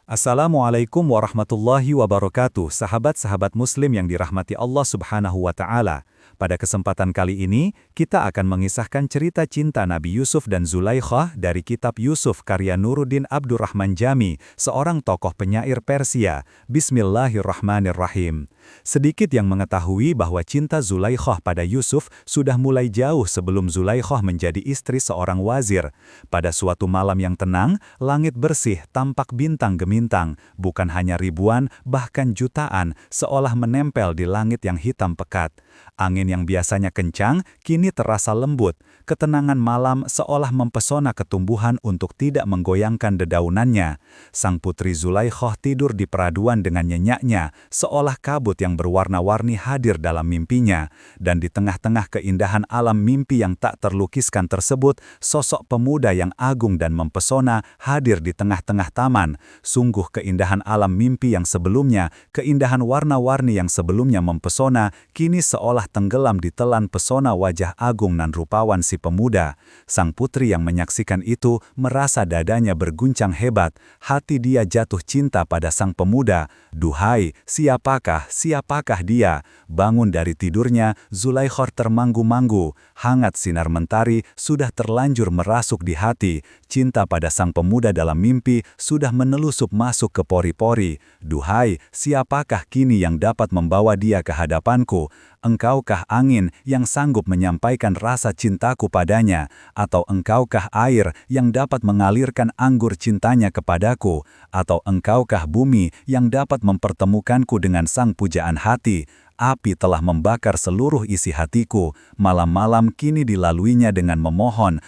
Assalamualaikum warahmatullahi wabarakatuh, sahabat-sahabat muslim yang dirahmati Allah Subhanahu wa Ta'ala. Pada kesempatan kali ini, kita akan mengisahkan cerita cinta Nabi Yusuf dan Zulaikhah dari kitab Yusuf karya Nuruddin Abdurrahman Jami, seorang tokoh penyair Persia. Bismillahirrahmanirrahim. Sedikit yang mengetahui bahwa cinta Zulaikhah pada Yusuf sudah mulai jauh sebelum Zulaikhah menjadi istri seorang wazir. Pada suatu malam yang tenang, langit bersih tampak bintang gemintang, bukan hanya ribuan, bahkan jutaan, seolah menempel di langit yang hitam pekat. Angin yang biasanya kencang, kini terasa lembut. Ketenangan malam seolah mempesona ketumbuhan untuk tidak menggoyangkan dedaunannya. Sang putri Zulaikhah tidur di peraduan dengan nyenyaknya, seolah kabut yang berwarna-warni hadir dalam mimpinya. Dan di tengah-tengah keindahan alam mimpi yang tak terlukiskan tersebut, sosok pemuda yang agung dan mempesona hadir di tengah-tengah taman. Sungguh keindahan alam mimpi yang sebelumnya, keindahan warna-warni yang sebelumnya mempesona, kini seolah tenggelam di telan pesona wajah agung nan rupawan si pemuda. Sang putri yang menyaksikan itu merasa dadanya berguncang hebat. Hati dia jatuh cinta pada sang pemuda. Duhai, siapakah dia? Bangun dari tidurnya, Zulaikhah termanggu-manggu. Hangat sinar mentari sudah terlanjur merasuk di hati. Cinta pada sang pemuda dalam mimpi sudah menelusup masuk ke pori-pori. Duhai, siapakah kini yang dapat membawa dia ke hadapanku? Engkaukah angin yang sanggup menyampaikan rasa cintaku padanya? Atau engkaukah air yang dapat mengalirkan anggur cintanya kepadaku? Atau engkaukah bumi yang dapat mempertemukanku dengan sang pujaan hati? Api telah membakar seluruh isi hatiku. Malam-malam kini dilaluinya dengan memohon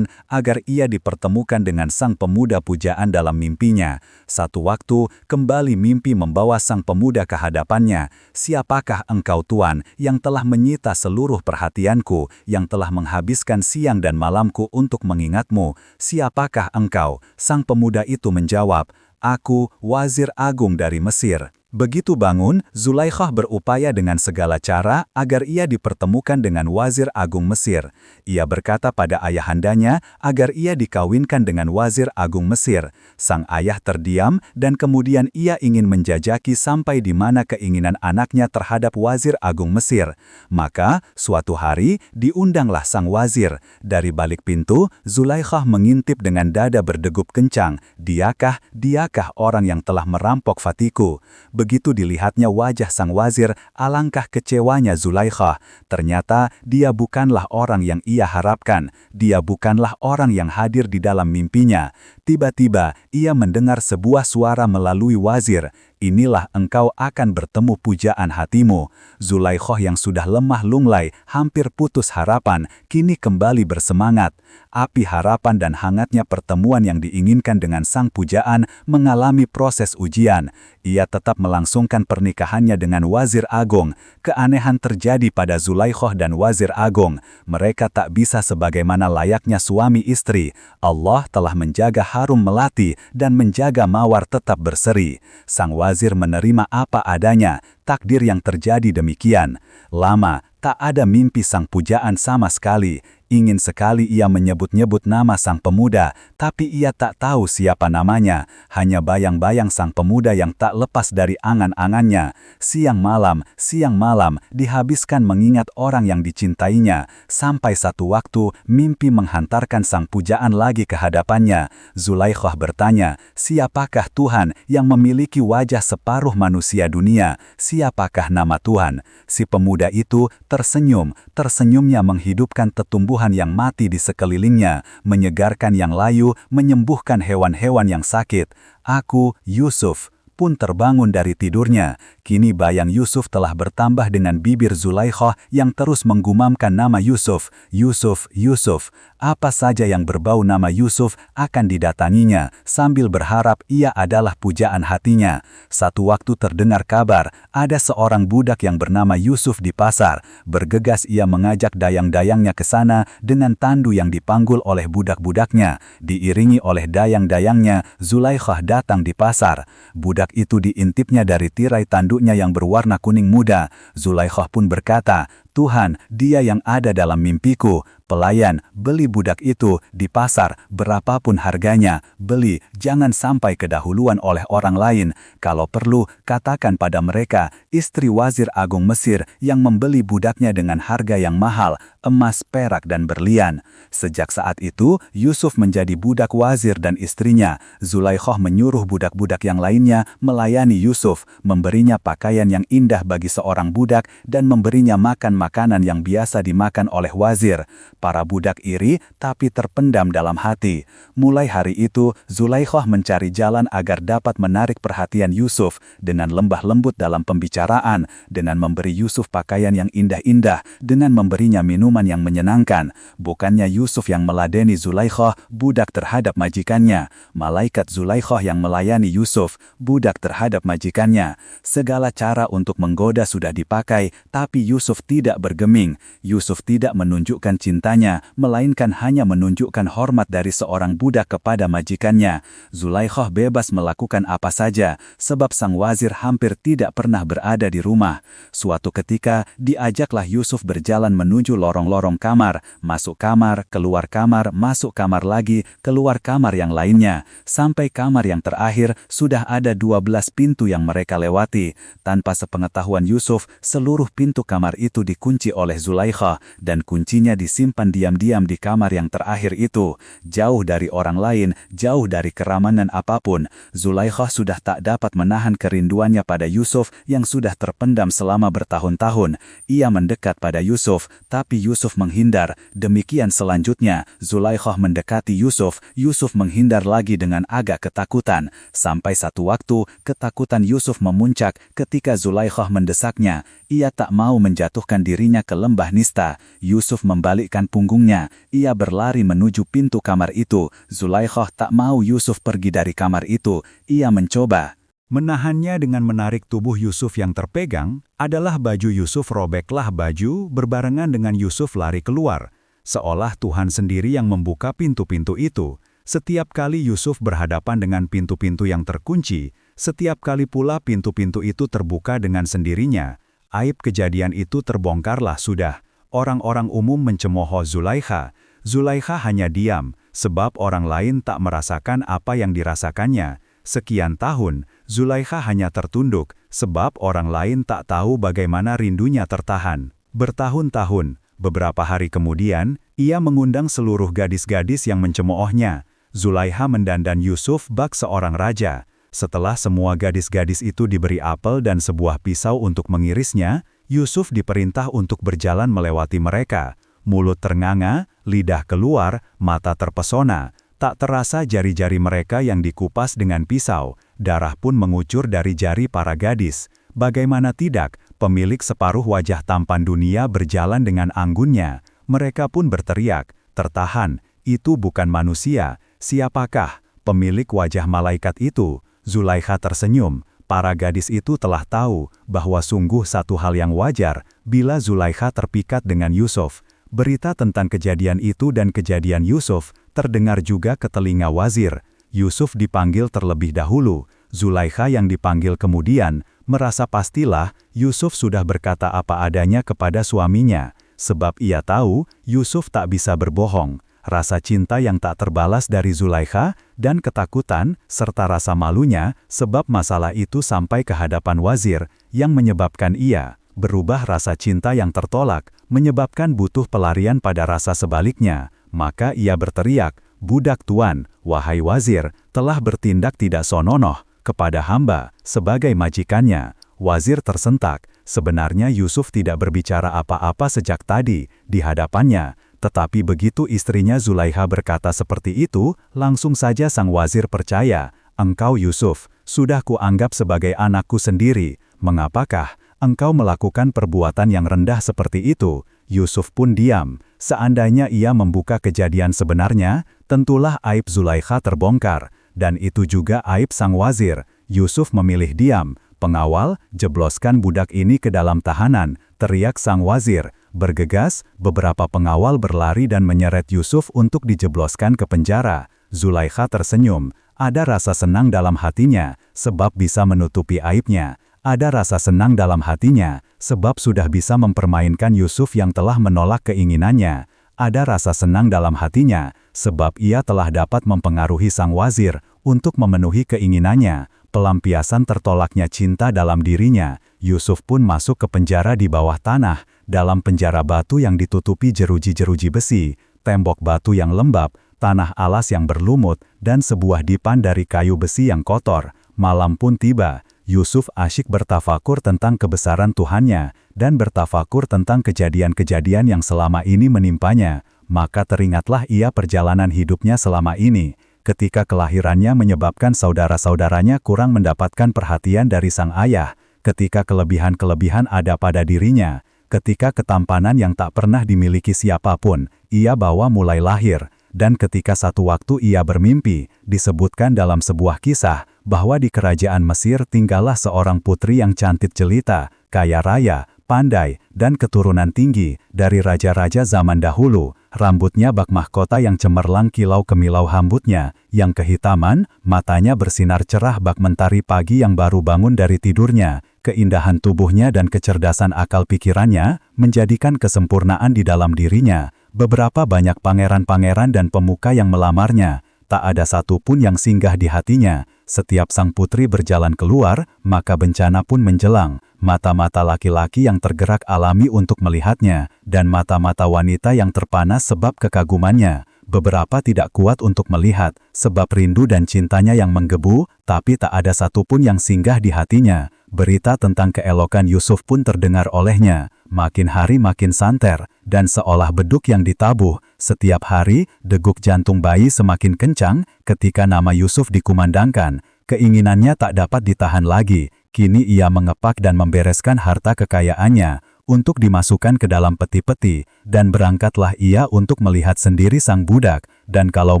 agar ia dipertemukan dengan sang pemuda pujaan dalam mimpinya. Satu waktu, kembali mimpi membawa sang pemuda ke hadapannya. Siapakah engkau Tuan yang telah menyita seluruh perhatianku, yang telah menghabiskan siang dan malamku untuk mengingatmu? Siapakah engkau? Sang pemuda itu menjawab, aku Wazir Agung dari Mesir. Begitu bangun, Zulaikhah berupaya dengan segala cara agar ia dipertemukan dengan Wazir Agung Mesir. Ia berkata pada ayahandanya agar ia dikawinkan dengan Wazir Agung Mesir. Sang ayah terdiam dan kemudian ia ingin menjajaki sampai di mana keinginan anaknya terhadap Wazir Agung Mesir. Maka, suatu hari, diundanglah sang wazir. Dari balik pintu, Zulaikhah mengintip dengan dada berdegup kencang. Diakah orang yang telah merampok Fatiku? Begitu dilihatnya wajah sang wazir, alangkah kecewanya Zulaikhah. Ternyata dia bukanlah orang yang ia harapkan. Dia bukanlah orang yang hadir di dalam mimpinya. Tiba-tiba, ia mendengar sebuah suara melalui wazir. Inilah engkau akan bertemu pujaan hatimu. Zulaikhah yang sudah lemah lunglai, hampir putus harapan, kini kembali bersemangat. Api harapan dan hangatnya pertemuan yang diinginkan dengan sang pujaan mengalami proses ujian. Ia tetap melangsungkan pernikahannya dengan Wazir Agung. Keanehan terjadi pada Zulaikhah dan Wazir Agung. Mereka tak bisa sebagaimana layaknya suami istri. Allah telah menjaga harum melati dan menjaga mawar tetap berseri. Sang wazir menerima apa adanya, takdir yang terjadi demikian. Lama, tak ada mimpi sang pujaan sama sekali. Ingin sekali ia menyebut-nyebut nama sang pemuda, tapi ia tak tahu siapa namanya. Hanya bayang-bayang sang pemuda yang tak lepas dari angan-angannya. Siang malam, dihabiskan mengingat orang yang dicintainya. Sampai satu waktu, mimpi menghantarkan sang pujaan lagi ke hadapannya. Zulaikhah bertanya, siapakah Tuhan yang memiliki wajah separuh manusia dunia? Siapakah nama Tuhan? Si pemuda itu tersenyum, tersenyumnya menghidupkan tetumbuhan yang mati di sekelilingnya, menyegarkan yang layu, menyembuhkan hewan-hewan yang sakit. Aku, Yusuf, pun terbangun dari tidurnya. Kini bayang Yusuf telah bertambah dengan bibir Zulaikhah yang terus menggumamkan nama Yusuf. Yusuf, Yusuf. Apa saja yang berbau nama Yusuf akan didatanginya, sambil berharap ia adalah pujaan hatinya. Satu waktu terdengar kabar, ada seorang budak yang bernama Yusuf di pasar. Bergegas ia mengajak dayang-dayangnya ke sana dengan tandu yang dipanggul oleh budak-budaknya. Diiringi oleh dayang-dayangnya, Zulaikhah datang di pasar. Budak itu diintipnya dari tirai tanduknya yang berwarna kuning muda. Zulaikhah pun berkata, Tuhan, dia yang ada dalam mimpiku. Pelayan, beli budak itu di pasar, berapapun harganya, beli, jangan sampai kedahuluan oleh orang lain. Kalau perlu, katakan pada mereka, istri Wazir Agung Mesir yang membeli budaknya dengan harga yang mahal, emas, perak, dan berlian. Sejak saat itu, Yusuf menjadi budak wazir dan istrinya. Zulaikhah menyuruh budak-budak yang lainnya melayani Yusuf, memberinya pakaian yang indah bagi seorang budak, dan memberinya makan makanan yang biasa dimakan oleh wazir. Para budak iri, tapi terpendam dalam hati. Mulai hari itu, Zulaikhah mencari jalan agar dapat menarik perhatian Yusuf dengan lembah lembut dalam pembicaraan, dengan memberi Yusuf pakaian yang indah-indah, dengan memberinya minuman yang menyenangkan. Bukannya Yusuf yang meladeni Zulaikhah, budak terhadap majikannya. Malaikat Zulaikhah yang melayani Yusuf, budak terhadap majikannya. Segala cara untuk menggoda sudah dipakai, tapi Yusuf tidak bergeming. Yusuf tidak menunjukkan cintanya, melainkan hanya menunjukkan hormat dari seorang budak kepada majikannya. Zulaikhah bebas melakukan apa saja, sebab sang wazir hampir tidak pernah berada di rumah. Suatu ketika, diajaklah Yusuf berjalan menuju lorong-lorong kamar, masuk kamar, keluar kamar, masuk kamar lagi, keluar kamar yang lainnya. Sampai kamar yang terakhir, sudah ada 12 pintu yang mereka lewati. Tanpa sepengetahuan Yusuf, seluruh pintu kamar itu dikunci oleh Zulaikhah, dan kuncinya disimpan diam-diam di kamar yang terakhir itu. Jauh dari orang lain, jauh dari keramanan apapun, Zulaikhah sudah tak dapat menahan kerinduannya pada Yusuf yang sudah terpendam selama bertahun-tahun. Ia mendekat pada Yusuf, tapi Yusuf menghindar. Demikian selanjutnya, Zulaikhah mendekati Yusuf, Yusuf menghindar lagi dengan agak ketakutan. Sampai satu waktu, ketakutan Yusuf memuncak ketika Zulaikhah mendesaknya. Ia tak mau menjatuhkan dirinya ke lembah nista. Yusuf membalikkan punggungnya. Ia berlari menuju pintu kamar itu. Zulaikhah tak mau Yusuf pergi dari kamar itu. Ia mencoba menahannya dengan menarik tubuh Yusuf yang terpegang. Adalah baju Yusuf, robeklah baju berbarengan dengan Yusuf lari keluar. Seolah Tuhan sendiri yang membuka pintu-pintu itu. Setiap kali Yusuf berhadapan dengan pintu-pintu yang terkunci, setiap kali pula pintu-pintu itu terbuka dengan sendirinya. Aib kejadian itu terbongkarlah sudah. Orang-orang umum mencemooh Zulaikhah. Zulaikhah hanya diam, sebab orang lain tak merasakan apa yang dirasakannya. Sekian tahun, Zulaikhah hanya tertunduk, sebab orang lain tak tahu bagaimana rindunya tertahan. Bertahun-tahun, beberapa hari kemudian, ia mengundang seluruh gadis-gadis yang mencemoohnya. Zulaikhah mendandan Yusuf bak seorang raja. Setelah semua gadis-gadis itu diberi apel dan sebuah pisau untuk mengirisnya, Yusuf diperintah untuk berjalan melewati mereka. Mulut ternganga, lidah keluar, mata terpesona. Tak terasa jari-jari mereka yang dikupas dengan pisau. Darah pun mengucur dari jari para gadis. Bagaimana tidak, pemilik separuh wajah tampan dunia berjalan dengan anggunnya. Mereka pun berteriak, "Tertahan, itu bukan manusia. Siapakah pemilik wajah malaikat itu?" Zulaikhah tersenyum. Para gadis itu telah tahu bahwa sungguh satu hal yang wajar bila Zulaikhah terpikat dengan Yusuf. Berita tentang kejadian itu dan kejadian Yusuf terdengar juga ke telinga wazir. Yusuf dipanggil terlebih dahulu. Zulaikhah yang dipanggil kemudian merasa pastilah Yusuf sudah berkata apa adanya kepada suaminya. Sebab ia tahu Yusuf tak bisa berbohong. Rasa cinta yang tak terbalas dari Zulaikhah dan ketakutan serta rasa malunya sebab masalah itu sampai ke hadapan wazir yang menyebabkan ia berubah rasa cinta yang tertolak, menyebabkan butuh pelarian pada rasa sebaliknya. Maka ia berteriak, "Budak tuan, wahai wazir, telah bertindak tidak senonoh kepada hamba sebagai majikannya." Wazir tersentak. Sebenarnya Yusuf tidak berbicara apa-apa sejak tadi di hadapannya. Tetapi begitu istrinya Zulaikhah berkata seperti itu, langsung saja sang wazir percaya. "Engkau Yusuf, sudah kuanggap sebagai anakku sendiri. Mengapakah engkau melakukan perbuatan yang rendah seperti itu?" Yusuf pun diam. Seandainya ia membuka kejadian sebenarnya, tentulah aib Zulaikhah terbongkar. Dan itu juga aib sang wazir. Yusuf memilih diam. "Pengawal, jebloskan budak ini ke dalam tahanan," teriak sang wazir. Bergegas, beberapa pengawal berlari dan menyeret Yusuf untuk dijebloskan ke penjara. Zulaikhah tersenyum. Ada rasa senang dalam hatinya, sebab bisa menutupi aibnya. Ada rasa senang dalam hatinya, sebab sudah bisa mempermainkan Yusuf yang telah menolak keinginannya. Ada rasa senang dalam hatinya, sebab ia telah dapat mempengaruhi sang wazir untuk memenuhi keinginannya. Pelampiasan tertolaknya cinta dalam dirinya, Yusuf pun masuk ke penjara di bawah tanah, dalam penjara batu yang ditutupi jeruji-jeruji besi, tembok batu yang lembab, tanah alas yang berlumut, dan sebuah dipan dari kayu besi yang kotor. Malam pun tiba. Yusuf asyik bertafakur tentang kebesaran Tuhannya, dan bertafakur tentang kejadian-kejadian yang selama ini menimpanya. Maka teringatlah ia perjalanan hidupnya selama ini, ketika kelahirannya menyebabkan saudara-saudaranya kurang mendapatkan perhatian dari sang ayah, ketika kelebihan-kelebihan ada pada dirinya, ketika ketampanan yang tak pernah dimiliki siapapun, ia bawa mulai lahir. Dan ketika satu waktu ia bermimpi, disebutkan dalam sebuah kisah, bahwa di kerajaan Mesir tinggallah seorang putri yang cantik jelita, kaya raya, pandai, dan keturunan tinggi, dari raja-raja zaman dahulu. Rambutnya bak mahkota yang cemerlang kilau kemilau hambutnya, yang kehitaman, matanya bersinar cerah bak mentari pagi yang baru bangun dari tidurnya. Keindahan tubuhnya dan kecerdasan akal pikirannya, menjadikan kesempurnaan di dalam dirinya. Beberapa banyak pangeran-pangeran dan pemuka yang melamarnya, tak ada satu pun yang singgah di hatinya. Setiap sang putri berjalan keluar, maka bencana pun menjelang. Mata-mata laki-laki yang tergerak alami untuk melihatnya, dan mata-mata wanita yang terpanas sebab kekagumannya. Beberapa tidak kuat untuk melihat, sebab rindu dan cintanya yang menggebu, tapi tak ada satu pun yang singgah di hatinya. Berita tentang keelokan Yusuf pun terdengar olehnya. Makin hari makin santer, dan seolah beduk yang ditabuh. Setiap hari, degup jantung bayi semakin kencang ketika nama Yusuf dikumandangkan. Keinginannya tak dapat ditahan lagi. Kini ia mengepak dan membereskan harta kekayaannya untuk dimasukkan ke dalam peti-peti, dan berangkatlah ia untuk melihat sendiri sang budak, dan kalau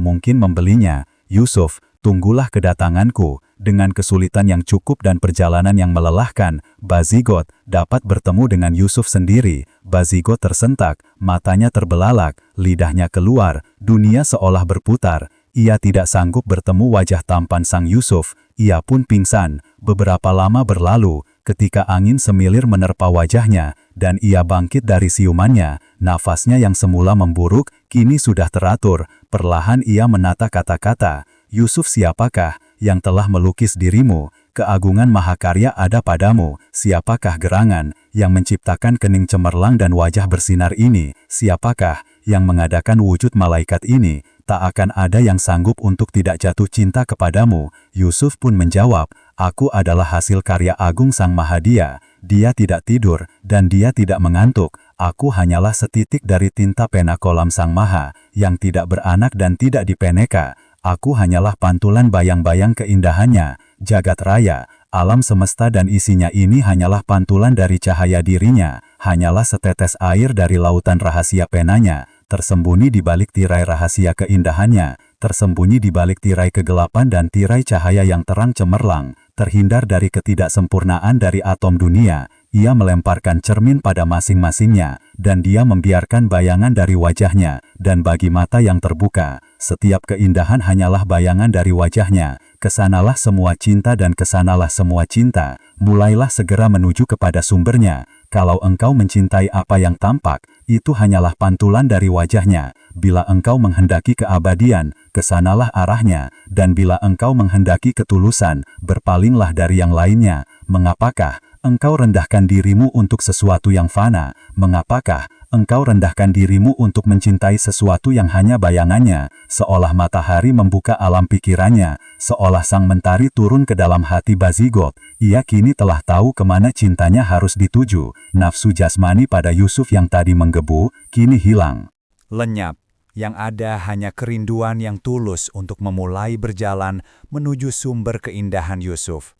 mungkin membelinya. Yusuf, tunggulah kedatanganku. Dengan kesulitan yang cukup dan perjalanan yang melelahkan, Bazigot dapat bertemu dengan Yusuf sendiri. Bazigot tersentak, matanya terbelalak, lidahnya keluar, dunia seolah berputar. Ia tidak sanggup bertemu wajah tampan sang Yusuf, ia pun pingsan. Beberapa lama berlalu, ketika angin semilir menerpa wajahnya, dan ia bangkit dari siumannya, nafasnya yang semula memburuk, kini sudah teratur. Perlahan ia menata kata-kata, Yusuf, siapakah yang telah melukis dirimu? Keagungan mahakarya ada padamu. Siapakah gerangan yang menciptakan kening cemerlang dan wajah bersinar ini? Siapakah yang mengadakan wujud malaikat ini? Tak akan ada yang sanggup untuk tidak jatuh cinta kepadamu. Yusuf pun menjawab, aku adalah hasil karya agung Sang Mahadia. Dia tidak tidur, dan dia tidak mengantuk. Aku hanyalah setitik dari tinta pena kolam Sang Maha, yang tidak beranak dan tidak dipeneka. Aku hanyalah pantulan bayang-bayang keindahannya. Jagat raya, alam semesta dan isinya ini hanyalah pantulan dari cahaya dirinya. Hanyalah setetes air dari lautan rahasia penanya, tersembunyi di balik tirai rahasia keindahannya, tersembunyi di balik tirai kegelapan dan tirai cahaya yang terang cemerlang, terhindar dari ketidaksempurnaan dari atom dunia. Ia melemparkan cermin pada masing-masingnya, dan dia membiarkan bayangan dari wajahnya, dan bagi mata yang terbuka, setiap keindahan hanyalah bayangan dari wajahnya. Kesanalah semua cinta dan kesanalah semua cinta. Mulailah segera menuju kepada sumbernya. Kalau engkau mencintai apa yang tampak, itu hanyalah pantulan dari wajahnya. Bila engkau menghendaki keabadian, kesanalah arahnya. Dan bila engkau menghendaki ketulusan, berpalinglah dari yang lainnya. Mengapakah engkau rendahkan dirimu untuk sesuatu yang fana? Mengapakah engkau rendahkan dirimu untuk mencintai sesuatu yang hanya bayangannya? Seolah matahari membuka alam pikirannya, seolah sang mentari turun ke dalam hati Bazigot, ia kini telah tahu kemana cintanya harus dituju. Nafsu jasmani pada Yusuf yang tadi menggebu, kini hilang. Lenyap, yang ada hanya kerinduan yang tulus untuk memulai berjalan menuju sumber keindahan Yusuf.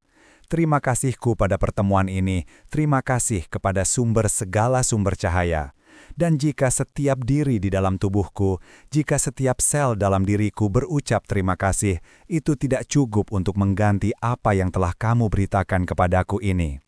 Terima kasihku pada pertemuan ini, terima kasih kepada sumber segala sumber cahaya. Dan jika setiap diri di dalam tubuhku, jika setiap sel dalam diriku berucap terima kasih, itu tidak cukup untuk mengganti apa yang telah kamu beritakan kepadaku ini.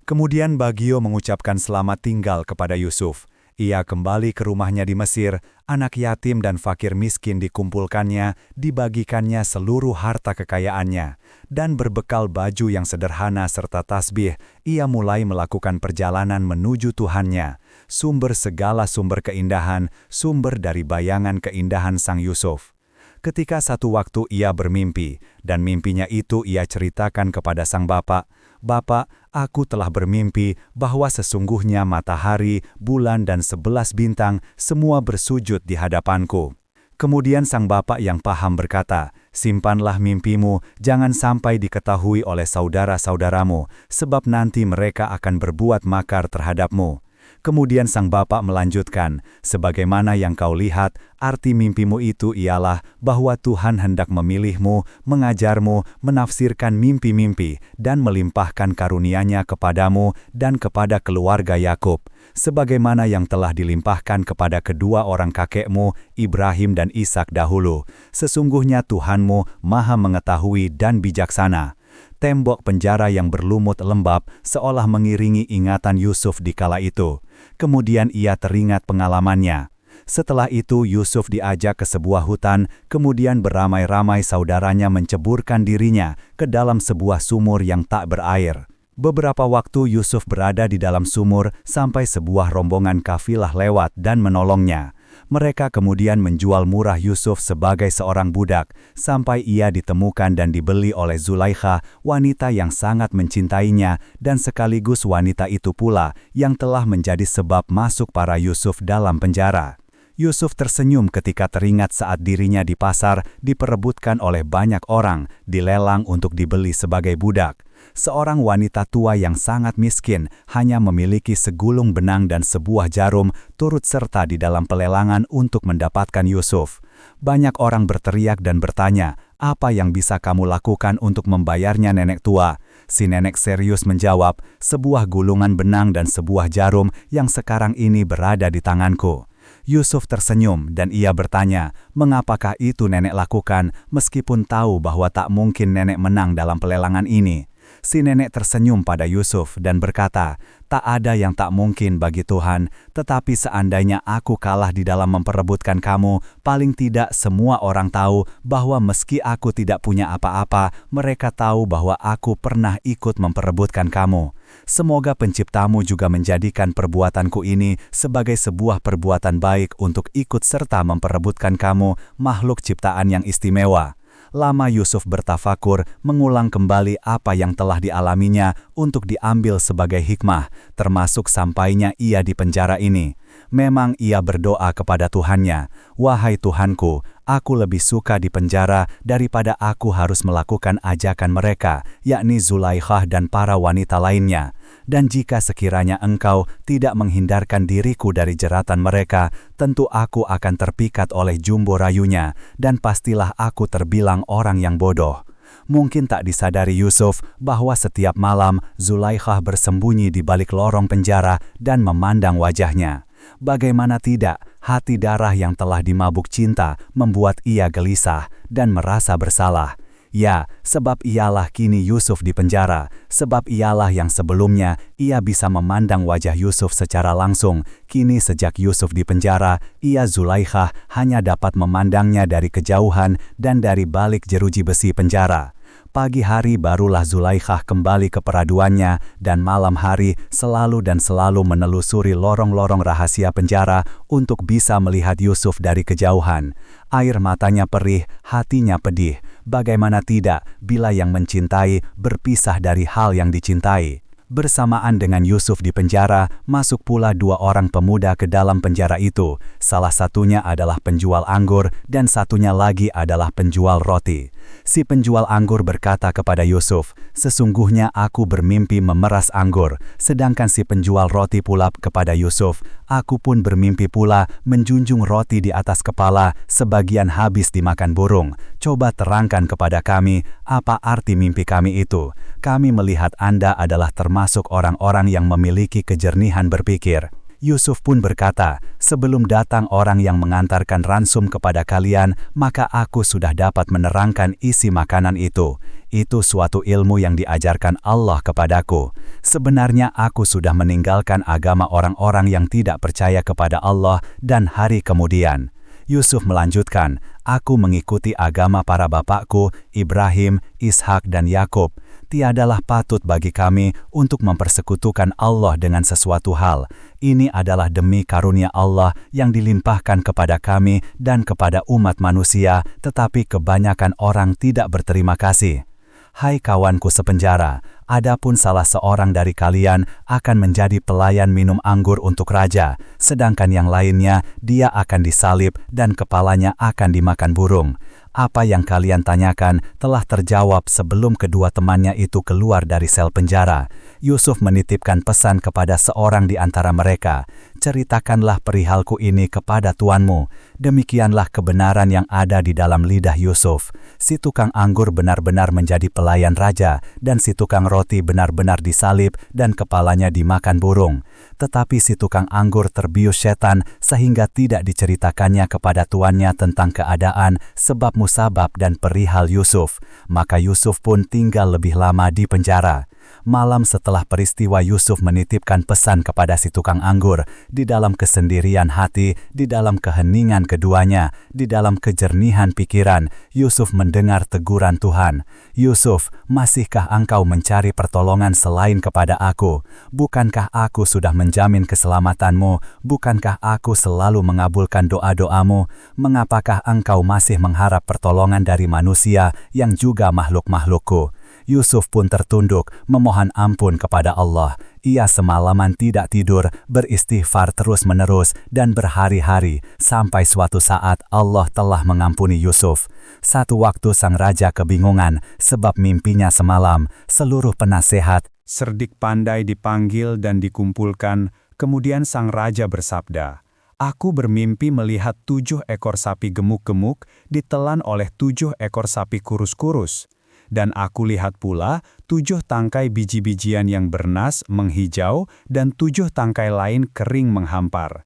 Kemudian Bagio mengucapkan selamat tinggal kepada Yusuf. Ia kembali ke rumahnya di Mesir, anak yatim dan fakir miskin dikumpulkannya, dibagikannya seluruh harta kekayaannya, dan berbekal baju yang sederhana serta tasbih, ia mulai melakukan perjalanan menuju Tuhannya, sumber segala sumber keindahan, sumber dari bayangan keindahan Sang Yusuf. Ketika satu waktu ia bermimpi, dan mimpinya itu ia ceritakan kepada sang bapak, "Bapak, aku telah bermimpi bahwa sesungguhnya matahari, bulan dan 11 bintang semua bersujud di hadapanku." Kemudian sang bapak yang paham berkata, "Simpanlah mimpimu, jangan sampai diketahui oleh saudara-saudaramu, sebab nanti mereka akan berbuat makar terhadapmu." Kemudian sang bapak melanjutkan, "Sebagaimana yang kau lihat, arti mimpimu itu ialah bahwa Tuhan hendak memilihmu, mengajarmu, menafsirkan mimpi-mimpi, dan melimpahkan karunia-Nya kepadamu dan kepada keluarga Yakub, sebagaimana yang telah dilimpahkan kepada kedua orang kakekmu, Ibrahim dan Ishak dahulu. Sesungguhnya Tuhanmu Maha Mengetahui dan bijaksana." Tembok penjara yang berlumut lembab seolah mengiringi ingatan Yusuf di kala itu. Kemudian ia teringat pengalamannya. Setelah itu Yusuf diajak ke sebuah hutan, kemudian beramai-ramai saudaranya menceburkan dirinya ke dalam sebuah sumur yang tak berair. Beberapa waktu Yusuf berada di dalam sumur sampai sebuah rombongan kafilah lewat dan menolongnya. Mereka kemudian menjual murah Yusuf sebagai seorang budak, sampai ia ditemukan dan dibeli oleh Zulaikha, wanita yang sangat mencintainya, dan sekaligus wanita itu pula yang telah menjadi sebab masuk para Yusuf dalam penjara. Yusuf tersenyum ketika teringat saat dirinya di pasar diperebutkan oleh banyak orang, dilelang untuk dibeli sebagai budak. Seorang wanita tua yang sangat miskin hanya memiliki segulung benang dan sebuah jarum turut serta di dalam pelelangan untuk mendapatkan Yusuf. Banyak orang berteriak dan bertanya, "Apa yang bisa kamu lakukan untuk membayarnya nenek tua?" Si nenek serius menjawab, "Sebuah gulungan benang dan sebuah jarum yang sekarang ini berada di tanganku." Yusuf tersenyum dan ia bertanya, "Mengapakah itu nenek lakukan meskipun tahu bahwa tak mungkin nenek menang dalam pelelangan ini?" Si nenek tersenyum pada Yusuf dan berkata, "Tak ada yang tak mungkin bagi Tuhan, tetapi seandainya aku kalah di dalam memperebutkan kamu, paling tidak semua orang tahu bahwa meski aku tidak punya apa-apa, mereka tahu bahwa aku pernah ikut memperebutkan kamu. Semoga Penciptamu juga menjadikan perbuatanku ini sebagai sebuah perbuatan baik untuk ikut serta memperebutkan kamu, makhluk ciptaan yang istimewa." Lama Yusuf bertafakur, mengulang kembali apa yang telah dialaminya untuk diambil sebagai hikmah, termasuk sampainya ia di penjara ini. Memang ia berdoa kepada Tuhannya, "Wahai Tuhanku, aku lebih suka di penjara daripada aku harus melakukan ajakan mereka, yakni Zulaikhah dan para wanita lainnya. Dan jika sekiranya Engkau tidak menghindarkan diriku dari jeratan mereka, tentu aku akan terpikat oleh jumbo rayunya, dan pastilah aku terbilang orang yang bodoh." Mungkin tak disadari Yusuf bahwa setiap malam Zulaikhah bersembunyi di balik lorong penjara dan memandang wajahnya. Bagaimana tidak, hati darah yang telah dimabuk cinta membuat ia gelisah dan merasa bersalah. Ya, sebab ialah kini Yusuf di penjara, sebab ialah yang sebelumnya ia bisa memandang wajah Yusuf secara langsung. Kini sejak Yusuf di penjara, ia Zulaikhah hanya dapat memandangnya dari kejauhan dan dari balik jeruji besi penjara. Pagi hari barulah Zulaikhah kembali ke peraduannya, dan malam hari selalu menelusuri lorong-lorong rahasia penjara untuk bisa melihat Yusuf dari kejauhan. Air matanya perih, hatinya pedih. Bagaimana tidak bila yang mencintai berpisah dari hal yang dicintai? Bersamaan dengan Yusuf di penjara, masuk pula dua orang pemuda ke dalam penjara itu. Salah satunya adalah penjual anggur dan satunya lagi adalah penjual roti. Si penjual anggur berkata kepada Yusuf, "Sesungguhnya aku bermimpi memeras anggur." Sedangkan si penjual roti pula kepada Yusuf, "Aku pun bermimpi pula menjunjung roti di atas kepala, sebagian habis dimakan burung. Coba terangkan kepada kami, apa arti mimpi kami itu? Kami melihat Anda adalah termasuk orang-orang yang memiliki kejernihan berpikir." Yusuf pun berkata, "Sebelum datang orang yang mengantarkan ransum kepada kalian, maka aku sudah dapat menerangkan isi makanan itu. Itu suatu ilmu yang diajarkan Allah kepadaku. Sebenarnya aku sudah meninggalkan agama orang-orang yang tidak percaya kepada Allah dan hari kemudian. Yusuf melanjutkan, aku mengikuti agama para bapakku, Ibrahim, Ishak dan Yakub. Tiadalah patut bagi kami untuk mempersekutukan Allah dengan sesuatu hal. Ini adalah demi karunia Allah yang dilimpahkan kepada kami dan kepada umat manusia, tetapi kebanyakan orang tidak berterima kasih. Hai kawanku sepenjara, adapun salah seorang dari kalian akan menjadi pelayan minum anggur untuk raja, sedangkan yang lainnya dia akan disalib dan kepalanya akan dimakan burung. Apa yang kalian tanyakan telah terjawab sebelum kedua temannya itu keluar dari sel penjara. Yusuf menitipkan pesan kepada seorang di antara mereka, ceritakanlah perihalku ini kepada tuanmu. Demikianlah kebenaran yang ada di dalam lidah Yusuf. Si tukang anggur benar-benar menjadi pelayan raja, dan si tukang roti benar-benar disalib dan kepalanya dimakan burung. Tetapi si tukang anggur terbius setan sehingga tidak diceritakannya kepada tuannya tentang keadaan, sebab musabab dan perihal Yusuf. Maka Yusuf pun tinggal lebih lama di penjara. Malam setelah peristiwa Yusuf menitipkan pesan kepada si tukang anggur, di dalam kesendirian hati, di dalam keheningan keduanya, di dalam kejernihan pikiran, Yusuf mendengar teguran Tuhan. Yusuf, masihkah engkau mencari pertolongan selain kepada aku? Bukankah aku sudah menjamin keselamatanmu? Bukankah aku selalu mengabulkan doa-doamu? Mengapakah engkau masih mengharap pertolongan dari manusia yang juga makhluk-makhlukku? Yusuf pun tertunduk, memohon ampun kepada Allah. Ia semalaman tidak tidur, beristighfar terus-menerus dan berhari-hari, sampai suatu saat Allah telah mengampuni Yusuf. Satu waktu sang raja kebingungan, sebab mimpinya semalam, seluruh penasehat, cerdik pandai dipanggil dan dikumpulkan, kemudian sang raja bersabda, aku bermimpi melihat 7 ekor sapi gemuk-gemuk ditelan oleh 7 ekor sapi kurus-kurus. Dan aku lihat pula 7 tangkai biji-bijian yang bernas menghijau dan 7 tangkai lain kering menghampar.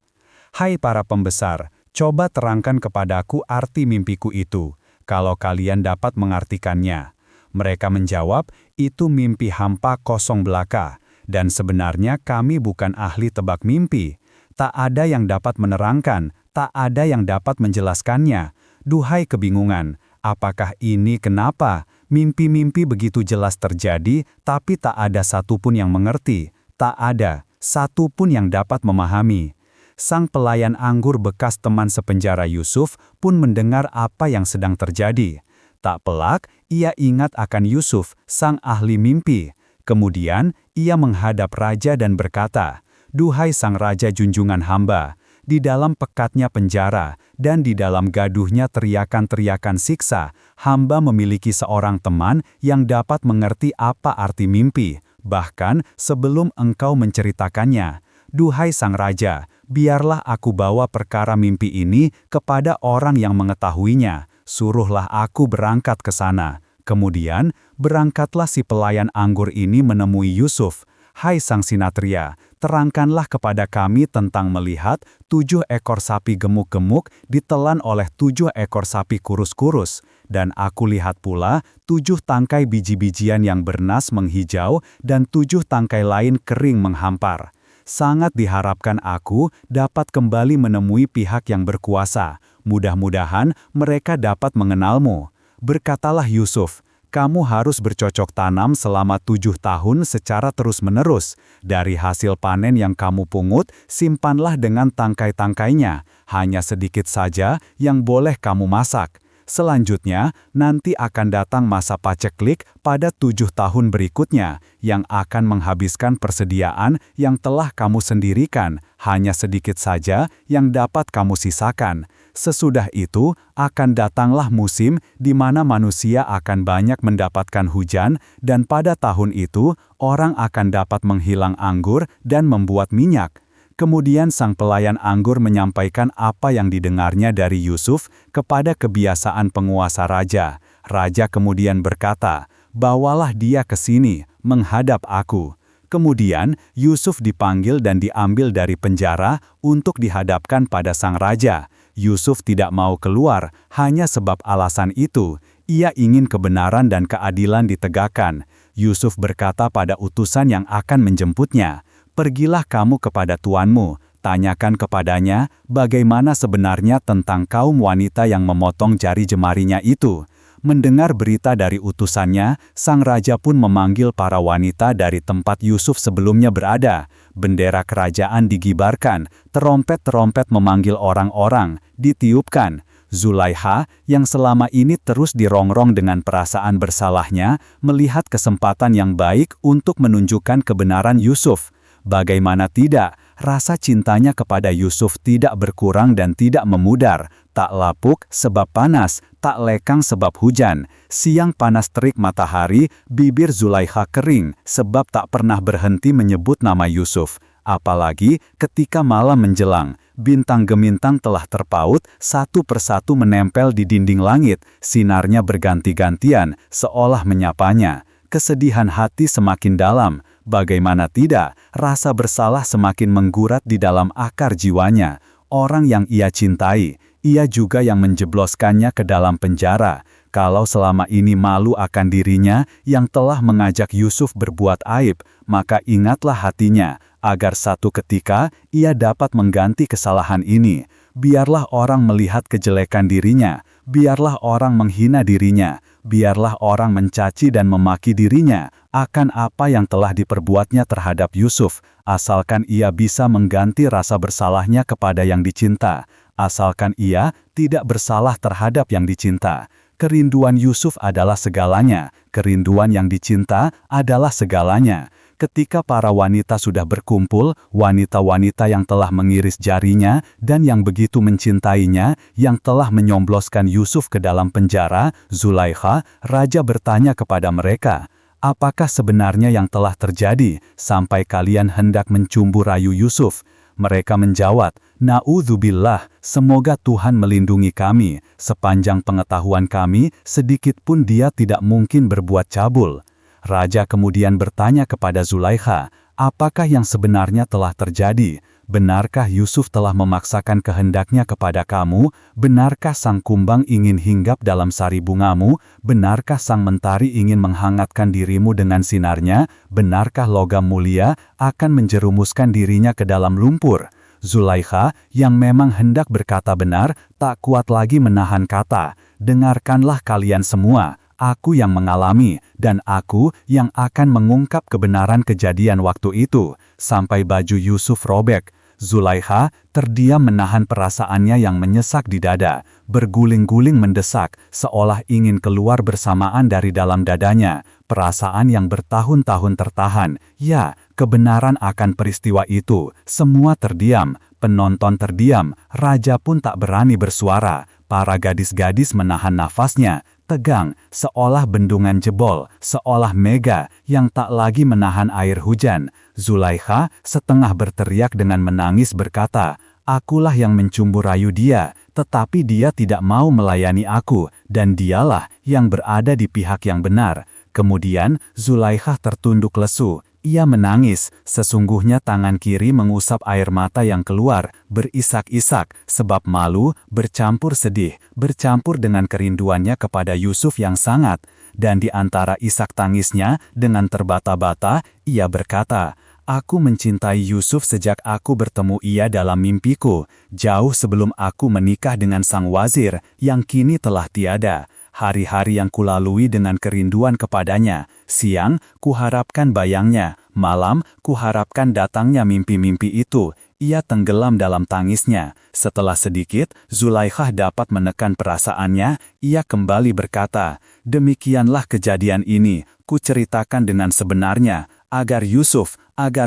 Hai para pembesar, coba terangkan kepadaku arti mimpiku itu, kalau kalian dapat mengartikannya. Mereka menjawab, itu mimpi hampa kosong belaka, dan sebenarnya kami bukan ahli tebak mimpi. Tak ada yang dapat menerangkan, tak ada yang dapat menjelaskannya. Duhai kebingungan, apakah ini kenapa? Mimpi-mimpi begitu jelas terjadi, tapi tak ada satupun yang mengerti. Tak ada satupun yang dapat memahami. Sang pelayan anggur bekas teman sepenjara Yusuf pun mendengar apa yang sedang terjadi. Tak pelak, ia ingat akan Yusuf, sang ahli mimpi. Kemudian, ia menghadap raja dan berkata, duhai sang raja junjungan hamba, di dalam pekatnya penjara, dan di dalam gaduhnya teriakan-teriakan siksa, hamba memiliki seorang teman yang dapat mengerti apa arti mimpi, bahkan sebelum engkau menceritakannya. Duhai sang raja, biarlah aku bawa perkara mimpi ini kepada orang yang mengetahuinya, suruhlah aku berangkat ke sana. Kemudian, berangkatlah si pelayan anggur ini menemui Yusuf. Hai sang sinatria, terangkanlah kepada kami tentang melihat 7 ekor sapi gemuk-gemuk ditelan oleh 7 ekor sapi kurus-kurus, dan aku lihat pula 7 tangkai biji-bijian yang bernas menghijau dan 7 tangkai lain kering menghampar. Sangat diharapkan aku dapat kembali menemui pihak yang berkuasa. Mudah-mudahan mereka dapat mengenalmu. Berkatalah Yusuf, kamu harus bercocok tanam selama 7 tahun secara terus-menerus. Dari hasil panen yang kamu pungut, simpanlah dengan tangkai-tangkainya. Hanya sedikit saja yang boleh kamu masak. Selanjutnya, nanti akan datang masa paceklik pada 7 tahun berikutnya, yang akan menghabiskan persediaan yang telah kamu sendirikan. Hanya sedikit saja yang dapat kamu sisakan. Sesudah itu, akan datanglah musim di mana manusia akan banyak mendapatkan hujan, dan pada tahun itu, orang akan dapat menghilang anggur dan membuat minyak. Kemudian sang pelayan anggur menyampaikan apa yang didengarnya dari Yusuf kepada kebiasaan penguasa raja. Raja kemudian berkata, bawalah dia ke sini, menghadap aku. Kemudian Yusuf dipanggil dan diambil dari penjara untuk dihadapkan pada sang raja. Yusuf tidak mau keluar, hanya sebab alasan itu. Ia ingin kebenaran dan keadilan ditegakkan. Yusuf berkata pada utusan yang akan menjemputnya, "Pergilah kamu kepada tuanmu, tanyakan kepadanya bagaimana sebenarnya tentang kaum wanita yang memotong jari jemarinya itu." Mendengar berita dari utusannya, sang raja pun memanggil para wanita dari tempat Yusuf sebelumnya berada. Bendera kerajaan digibarkan, terompet-terompet memanggil orang-orang, ditiupkan. Zulaiha, yang selama ini terus dirongrong dengan perasaan bersalahnya, melihat kesempatan yang baik untuk menunjukkan kebenaran Yusuf. Bagaimana tidak, rasa cintanya kepada Yusuf tidak berkurang dan tidak memudar, tak lapuk sebab panas, tak lekang sebab hujan. Siang panas terik matahari, bibir Zulaiha kering sebab tak pernah berhenti menyebut nama Yusuf. Apalagi ketika malam menjelang, bintang gemintang telah terpaut, satu persatu menempel di dinding langit, sinarnya berganti-gantian, seolah menyapanya. Kesedihan hati semakin dalam, bagaimana tidak, rasa bersalah semakin menggurat di dalam akar jiwanya. Orang yang ia cintai, ia juga yang menjebloskannya ke dalam penjara. Kalau selama ini malu akan dirinya yang telah mengajak Yusuf berbuat aib, maka ingatlah hatinya, agar satu ketika ia dapat mengganti kesalahan ini. Biarlah orang melihat kejelekan dirinya, biarlah orang menghina dirinya, biarlah orang mencaci dan memaki dirinya akan apa yang telah diperbuatnya terhadap Yusuf, asalkan ia bisa mengganti rasa bersalahnya kepada yang dicinta, asalkan ia tidak bersalah terhadap yang dicinta. Kerinduan Yusuf adalah segalanya, kerinduan yang dicinta adalah segalanya. Ketika para wanita sudah berkumpul, wanita-wanita yang telah mengiris jarinya dan yang begitu mencintainya, yang telah menyombloskan Yusuf ke dalam penjara, Zulaiha, raja bertanya kepada mereka, "Apakah sebenarnya yang telah terjadi sampai kalian hendak mencumbu rayu Yusuf?" Mereka menjawab, "Na'udzubillah, semoga Tuhan melindungi kami. Sepanjang pengetahuan kami, sedikit pun dia tidak mungkin berbuat cabul." Raja kemudian bertanya kepada Zulaiha, "Apakah yang sebenarnya telah terjadi? Benarkah Yusuf telah memaksakan kehendaknya kepada kamu? Benarkah sang kumbang ingin hinggap dalam sari bungamu? Benarkah sang mentari ingin menghangatkan dirimu dengan sinarnya? Benarkah logam mulia akan menjerumuskan dirinya ke dalam lumpur?" Zulaiha, yang memang hendak berkata benar, tak kuat lagi menahan kata, "Dengarkanlah kalian semua. Aku yang mengalami, dan aku yang akan mengungkap kebenaran kejadian waktu itu." Sampai baju Yusuf robek, Zulaiha terdiam menahan perasaannya yang menyesak di dada, berguling-guling mendesak, seolah ingin keluar bersamaan dari dalam dadanya. Perasaan yang bertahun-tahun tertahan, ya, kebenaran akan peristiwa itu. Semua terdiam, penonton terdiam, raja pun tak berani bersuara. Para gadis-gadis menahan nafasnya, tegang, seolah bendungan jebol, seolah mega yang tak lagi menahan air hujan. Zulaiha setengah berteriak dengan menangis berkata, "Akulah yang mencumbu rayu dia, tetapi dia tidak mau melayani aku, dan dialah yang berada di pihak yang benar." Kemudian Zulaiha tertunduk lesu. Ia menangis, sesungguhnya tangan kiri mengusap air mata yang keluar, berisak-isak, sebab malu, bercampur sedih, bercampur dengan kerinduannya kepada Yusuf yang sangat. Dan di antara isak tangisnya, dengan terbata-bata, ia berkata, "Aku mencintai Yusuf sejak aku bertemu ia dalam mimpiku, jauh sebelum aku menikah dengan sang wazir, yang kini telah tiada. Hari-hari yang kulalui dengan kerinduan kepadanya, siang kuharapkan bayangnya, malam kuharapkan datangnya mimpi-mimpi itu." Ia tenggelam dalam tangisnya. Setelah sedikit, Zulaiha dapat menekan perasaannya, ia kembali berkata, "Demikianlah kejadian ini, kuceritakan dengan sebenarnya, agar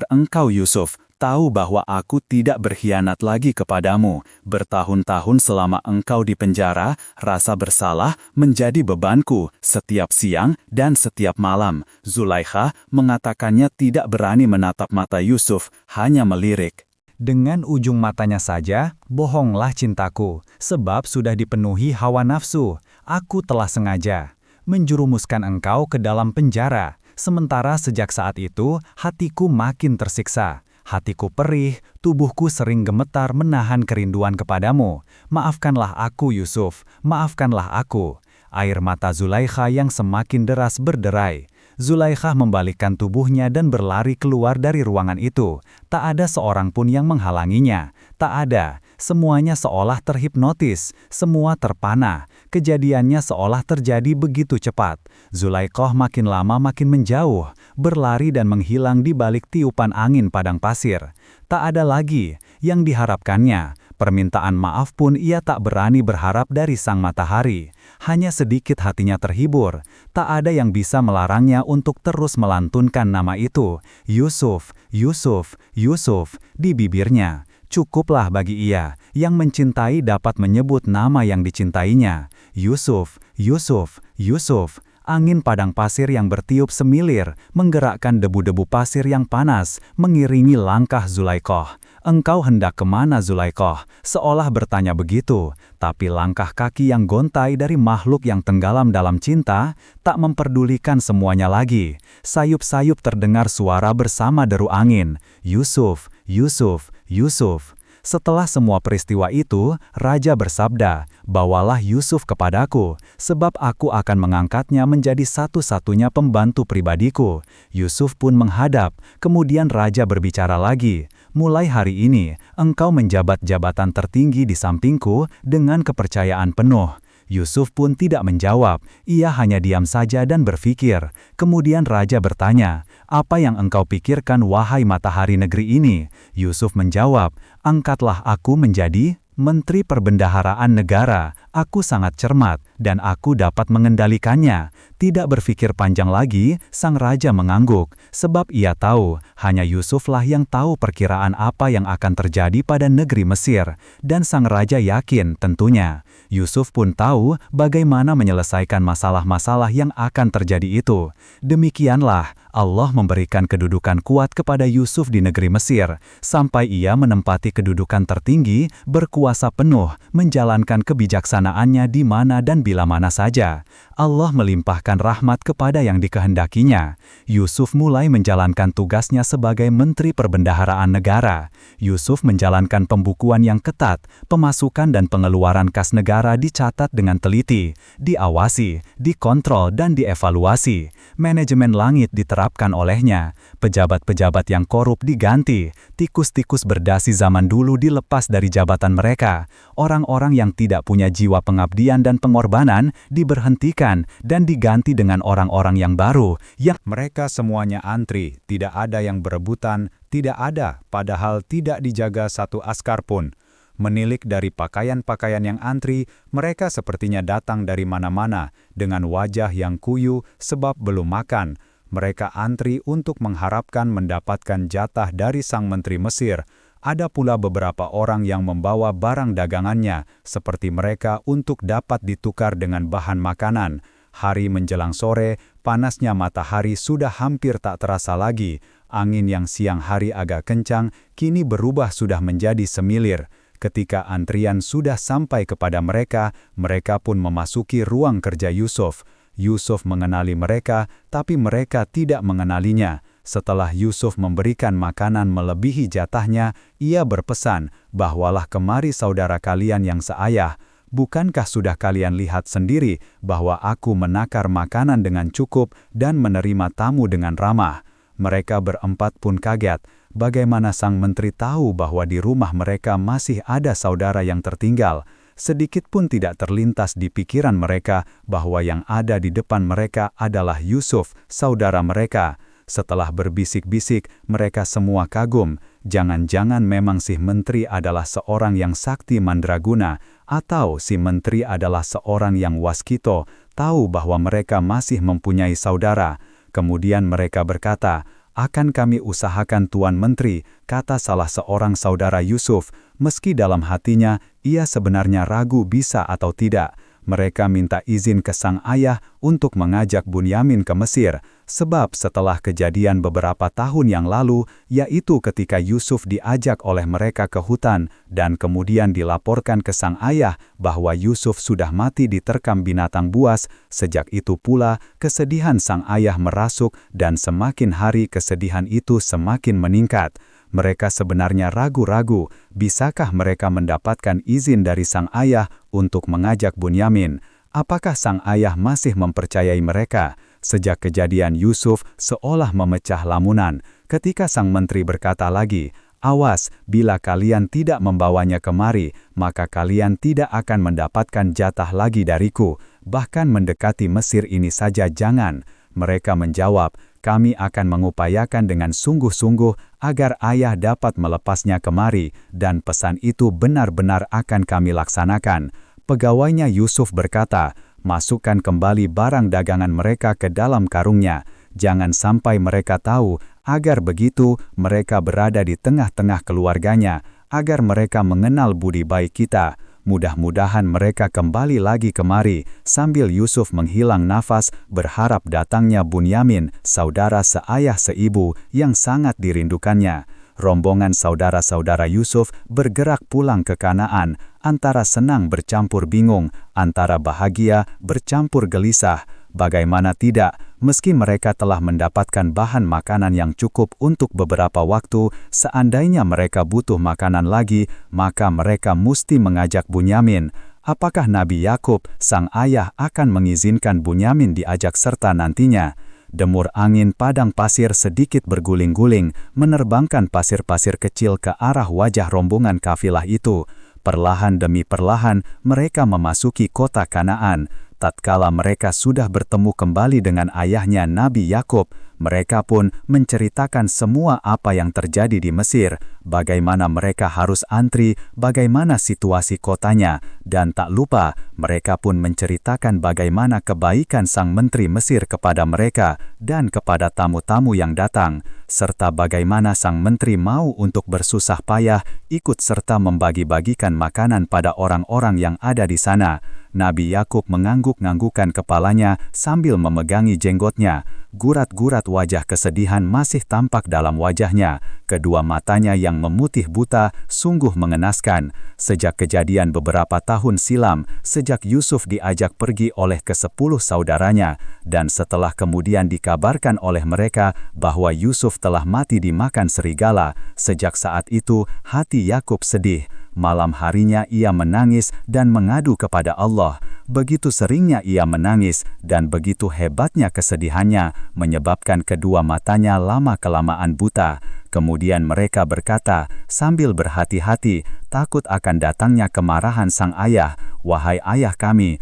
engkau Yusuf, tahu bahwa aku tidak berkhianat lagi kepadamu. Bertahun-tahun selama engkau di penjara, rasa bersalah menjadi bebanku setiap siang dan setiap malam." Zulaiha mengatakannya tidak berani menatap mata Yusuf, hanya melirik. Dengan ujung matanya saja, bohonglah cintaku, sebab sudah dipenuhi hawa nafsu. Aku telah sengaja menjerumuskan engkau ke dalam penjara. Sementara sejak saat itu, hatiku makin tersiksa. Hatiku perih, tubuhku sering gemetar menahan kerinduan kepadamu. Maafkanlah aku, Yusuf, maafkanlah aku. air mata Zulaikha yang semakin deras berderai. Zulaikha membalikkan tubuhnya dan berlari keluar dari ruangan itu. Tak ada seorang pun yang menghalanginya. Tak ada. Semuanya seolah terhipnotis. Semua terpana. Kejadiannya seolah terjadi begitu cepat. Zulaikha makin lama makin menjauh, berlari dan menghilang di balik tiupan angin padang pasir. Tak ada lagi yang diharapkannya. Permintaan maaf pun ia tak berani berharap dari sang matahari. Hanya sedikit hatinya terhibur. Tak ada yang bisa melarangnya untuk terus melantunkan nama itu. Yusuf, Yusuf, Yusuf, di bibirnya. Cukuplah bagi ia yang mencintai dapat menyebut nama yang dicintainya. Yusuf, Yusuf, Yusuf. Angin padang pasir yang bertiup semilir, menggerakkan debu-debu pasir yang panas, mengiringi langkah Zulaikha. Engkau hendak kemana Zulaikha? Seolah bertanya begitu, tapi langkah kaki yang gontai dari makhluk yang tenggelam dalam cinta, tak memperdulikan semuanya lagi. Sayup-sayup terdengar suara bersama deru angin. Yusuf, Yusuf, Yusuf. Setelah semua peristiwa itu, Raja bersabda, "Bawalah Yusuf kepadaku, sebab aku akan mengangkatnya menjadi satu-satunya pembantu pribadiku." Yusuf pun menghadap, kemudian Raja berbicara lagi, "Mulai hari ini, engkau menjabat jabatan tertinggi di sampingku dengan kepercayaan penuh." Yusuf pun tidak menjawab, ia hanya diam saja dan berpikir. Kemudian Raja bertanya, "Apa yang engkau pikirkan wahai matahari negeri ini?" Yusuf menjawab, "Angkatlah aku menjadi Menteri Perbendaharaan Negara. Aku sangat cermat, dan aku dapat mengendalikannya." Tidak berpikir panjang lagi, sang raja mengangguk, sebab ia tahu, hanya Yusuflah yang tahu perkiraan apa yang akan terjadi pada negeri Mesir. Dan sang raja yakin tentunya. Yusuf pun tahu bagaimana menyelesaikan masalah-masalah yang akan terjadi itu. Demikianlah, Allah memberikan kedudukan kuat kepada Yusuf di negeri Mesir, sampai ia menempati kedudukan tertinggi, berkuasa penuh, menjalankan kebijaksanaannya di mana dan bila mana saja. Allah melimpahkan rahmat kepada yang dikehendakinya. Yusuf mulai menjalankan tugasnya sebagai Menteri Perbendaharaan Negara. Yusuf menjalankan pembukuan yang ketat, pemasukan dan pengeluaran kas negara dicatat dengan teliti, diawasi, dikontrol dan dievaluasi. Manajemen langit diterapkan olehnya. Pejabat-pejabat yang korup diganti. Tikus-tikus berdasi zaman dulu dilepas dari jabatan mereka. Orang-orang yang tidak punya jiwa pengabdian dan pengorbanan diberhentikan dan diganti dengan orang-orang yang baru. Yang Mereka semuanya antri, tidak ada yang berebutan, tidak ada, padahal tidak dijaga satu askar pun. Menilik dari pakaian-pakaian yang antri, mereka sepertinya datang dari mana-mana, dengan wajah yang kuyu sebab belum makan. Mereka antri untuk mengharapkan mendapatkan jatah dari sang menteri Mesir. Ada pula beberapa orang yang membawa barang dagangannya, seperti mereka untuk dapat ditukar dengan bahan makanan. Hari menjelang sore, panasnya matahari sudah hampir tak terasa lagi. Angin yang siang hari agak kencang, kini berubah sudah menjadi semilir. Ketika antrian sudah sampai kepada mereka, mereka pun memasuki ruang kerja Yusuf. Yusuf mengenali mereka, tapi mereka tidak mengenalinya. Setelah Yusuf memberikan makanan melebihi jatahnya, ia berpesan, "Bawalah kemari saudara kalian yang seayah. Bukankah sudah kalian lihat sendiri bahwa aku menakar makanan dengan cukup dan menerima tamu dengan ramah?" Mereka berempat pun kaget. Bagaimana sang menteri tahu bahwa di rumah mereka masih ada saudara yang tertinggal? Sedikit pun tidak terlintas di pikiran mereka bahwa yang ada di depan mereka adalah Yusuf, saudara mereka. Setelah berbisik-bisik, mereka semua kagum. Jangan-jangan memang si menteri adalah seorang yang sakti mandraguna, atau si menteri adalah seorang yang waskito, tahu bahwa mereka masih mempunyai saudara. Kemudian mereka berkata, "Akan kami usahakan Tuan Menteri," kata salah seorang saudara Yusuf, meski dalam hatinya ia sebenarnya ragu bisa atau tidak. Mereka minta izin ke sang ayah untuk mengajak Bunyamin ke Mesir, sebab setelah kejadian beberapa tahun yang lalu, yaitu ketika Yusuf diajak oleh mereka ke hutan dan kemudian dilaporkan ke sang ayah bahwa Yusuf sudah mati diterkam binatang buas, sejak itu pula kesedihan sang ayah merasuk dan semakin hari kesedihan itu semakin meningkat. Mereka sebenarnya ragu-ragu, bisakah mereka mendapatkan izin dari sang ayah untuk mengajak Bunyamin? Apakah sang ayah masih mempercayai mereka? Sejak kejadian Yusuf seolah memecah lamunan, ketika sang menteri berkata lagi, "Awas, bila kalian tidak membawanya kemari, maka kalian tidak akan mendapatkan jatah lagi dariku, bahkan mendekati Mesir ini saja jangan." Mereka menjawab, "Kami akan mengupayakan dengan sungguh-sungguh agar ayah dapat melepasnya kemari, dan pesan itu benar-benar akan kami laksanakan." Pegawainya Yusuf berkata, "Masukkan kembali barang dagangan mereka ke dalam karungnya. Jangan sampai mereka tahu, agar begitu mereka berada di tengah-tengah keluarganya, agar mereka mengenal budi baik kita. Mudah-mudahan mereka kembali lagi kemari." Sambil Yusuf menghilang nafas, berharap datangnya Bunyamin, saudara seayah seibu yang sangat dirindukannya. Rombongan saudara-saudara Yusuf bergerak pulang ke Kanaan, antara senang bercampur bingung, antara bahagia bercampur gelisah. Bagaimana tidak, meski mereka telah mendapatkan bahan makanan yang cukup untuk beberapa waktu, seandainya mereka butuh makanan lagi, maka mereka mesti mengajak Bunyamin. Apakah Nabi Yakub, sang ayah, akan mengizinkan Bunyamin diajak serta nantinya? Demur angin padang pasir sedikit berguling-guling, menerbangkan pasir-pasir kecil ke arah wajah rombongan kafilah itu. Perlahan demi perlahan, mereka memasuki kota Kanaan. Tatkala mereka sudah bertemu kembali dengan ayahnya Nabi Yakub, mereka pun menceritakan semua apa yang terjadi di Mesir, bagaimana mereka harus antri, bagaimana situasi kotanya, dan tak lupa mereka pun menceritakan bagaimana kebaikan sang menteri Mesir kepada mereka dan kepada tamu-tamu yang datang, serta bagaimana sang menteri mau untuk bersusah payah ikut serta membagi-bagikan makanan pada orang-orang yang ada di sana. Nabi Yakub mengangguk-nganggukan kepalanya sambil memegangi jenggotnya. Gurat-gurat wajah kesedihan masih tampak dalam wajahnya. Kedua matanya yang memutih buta sungguh mengenaskan. Sejak kejadian beberapa tahun silam, sejak Yusuf diajak pergi oleh ke-10 saudaranya, dan setelah kemudian dikabarkan oleh mereka bahwa Yusuf telah mati dimakan serigala, sejak saat itu hati Yakub sedih. Malam harinya ia menangis dan mengadu kepada Allah. Begitu seringnya ia menangis dan begitu hebatnya kesedihannya, menyebabkan kedua matanya lama-kelamaan buta. Kemudian mereka berkata sambil berhati-hati, takut akan datangnya kemarahan sang ayah, "Wahai ayah kami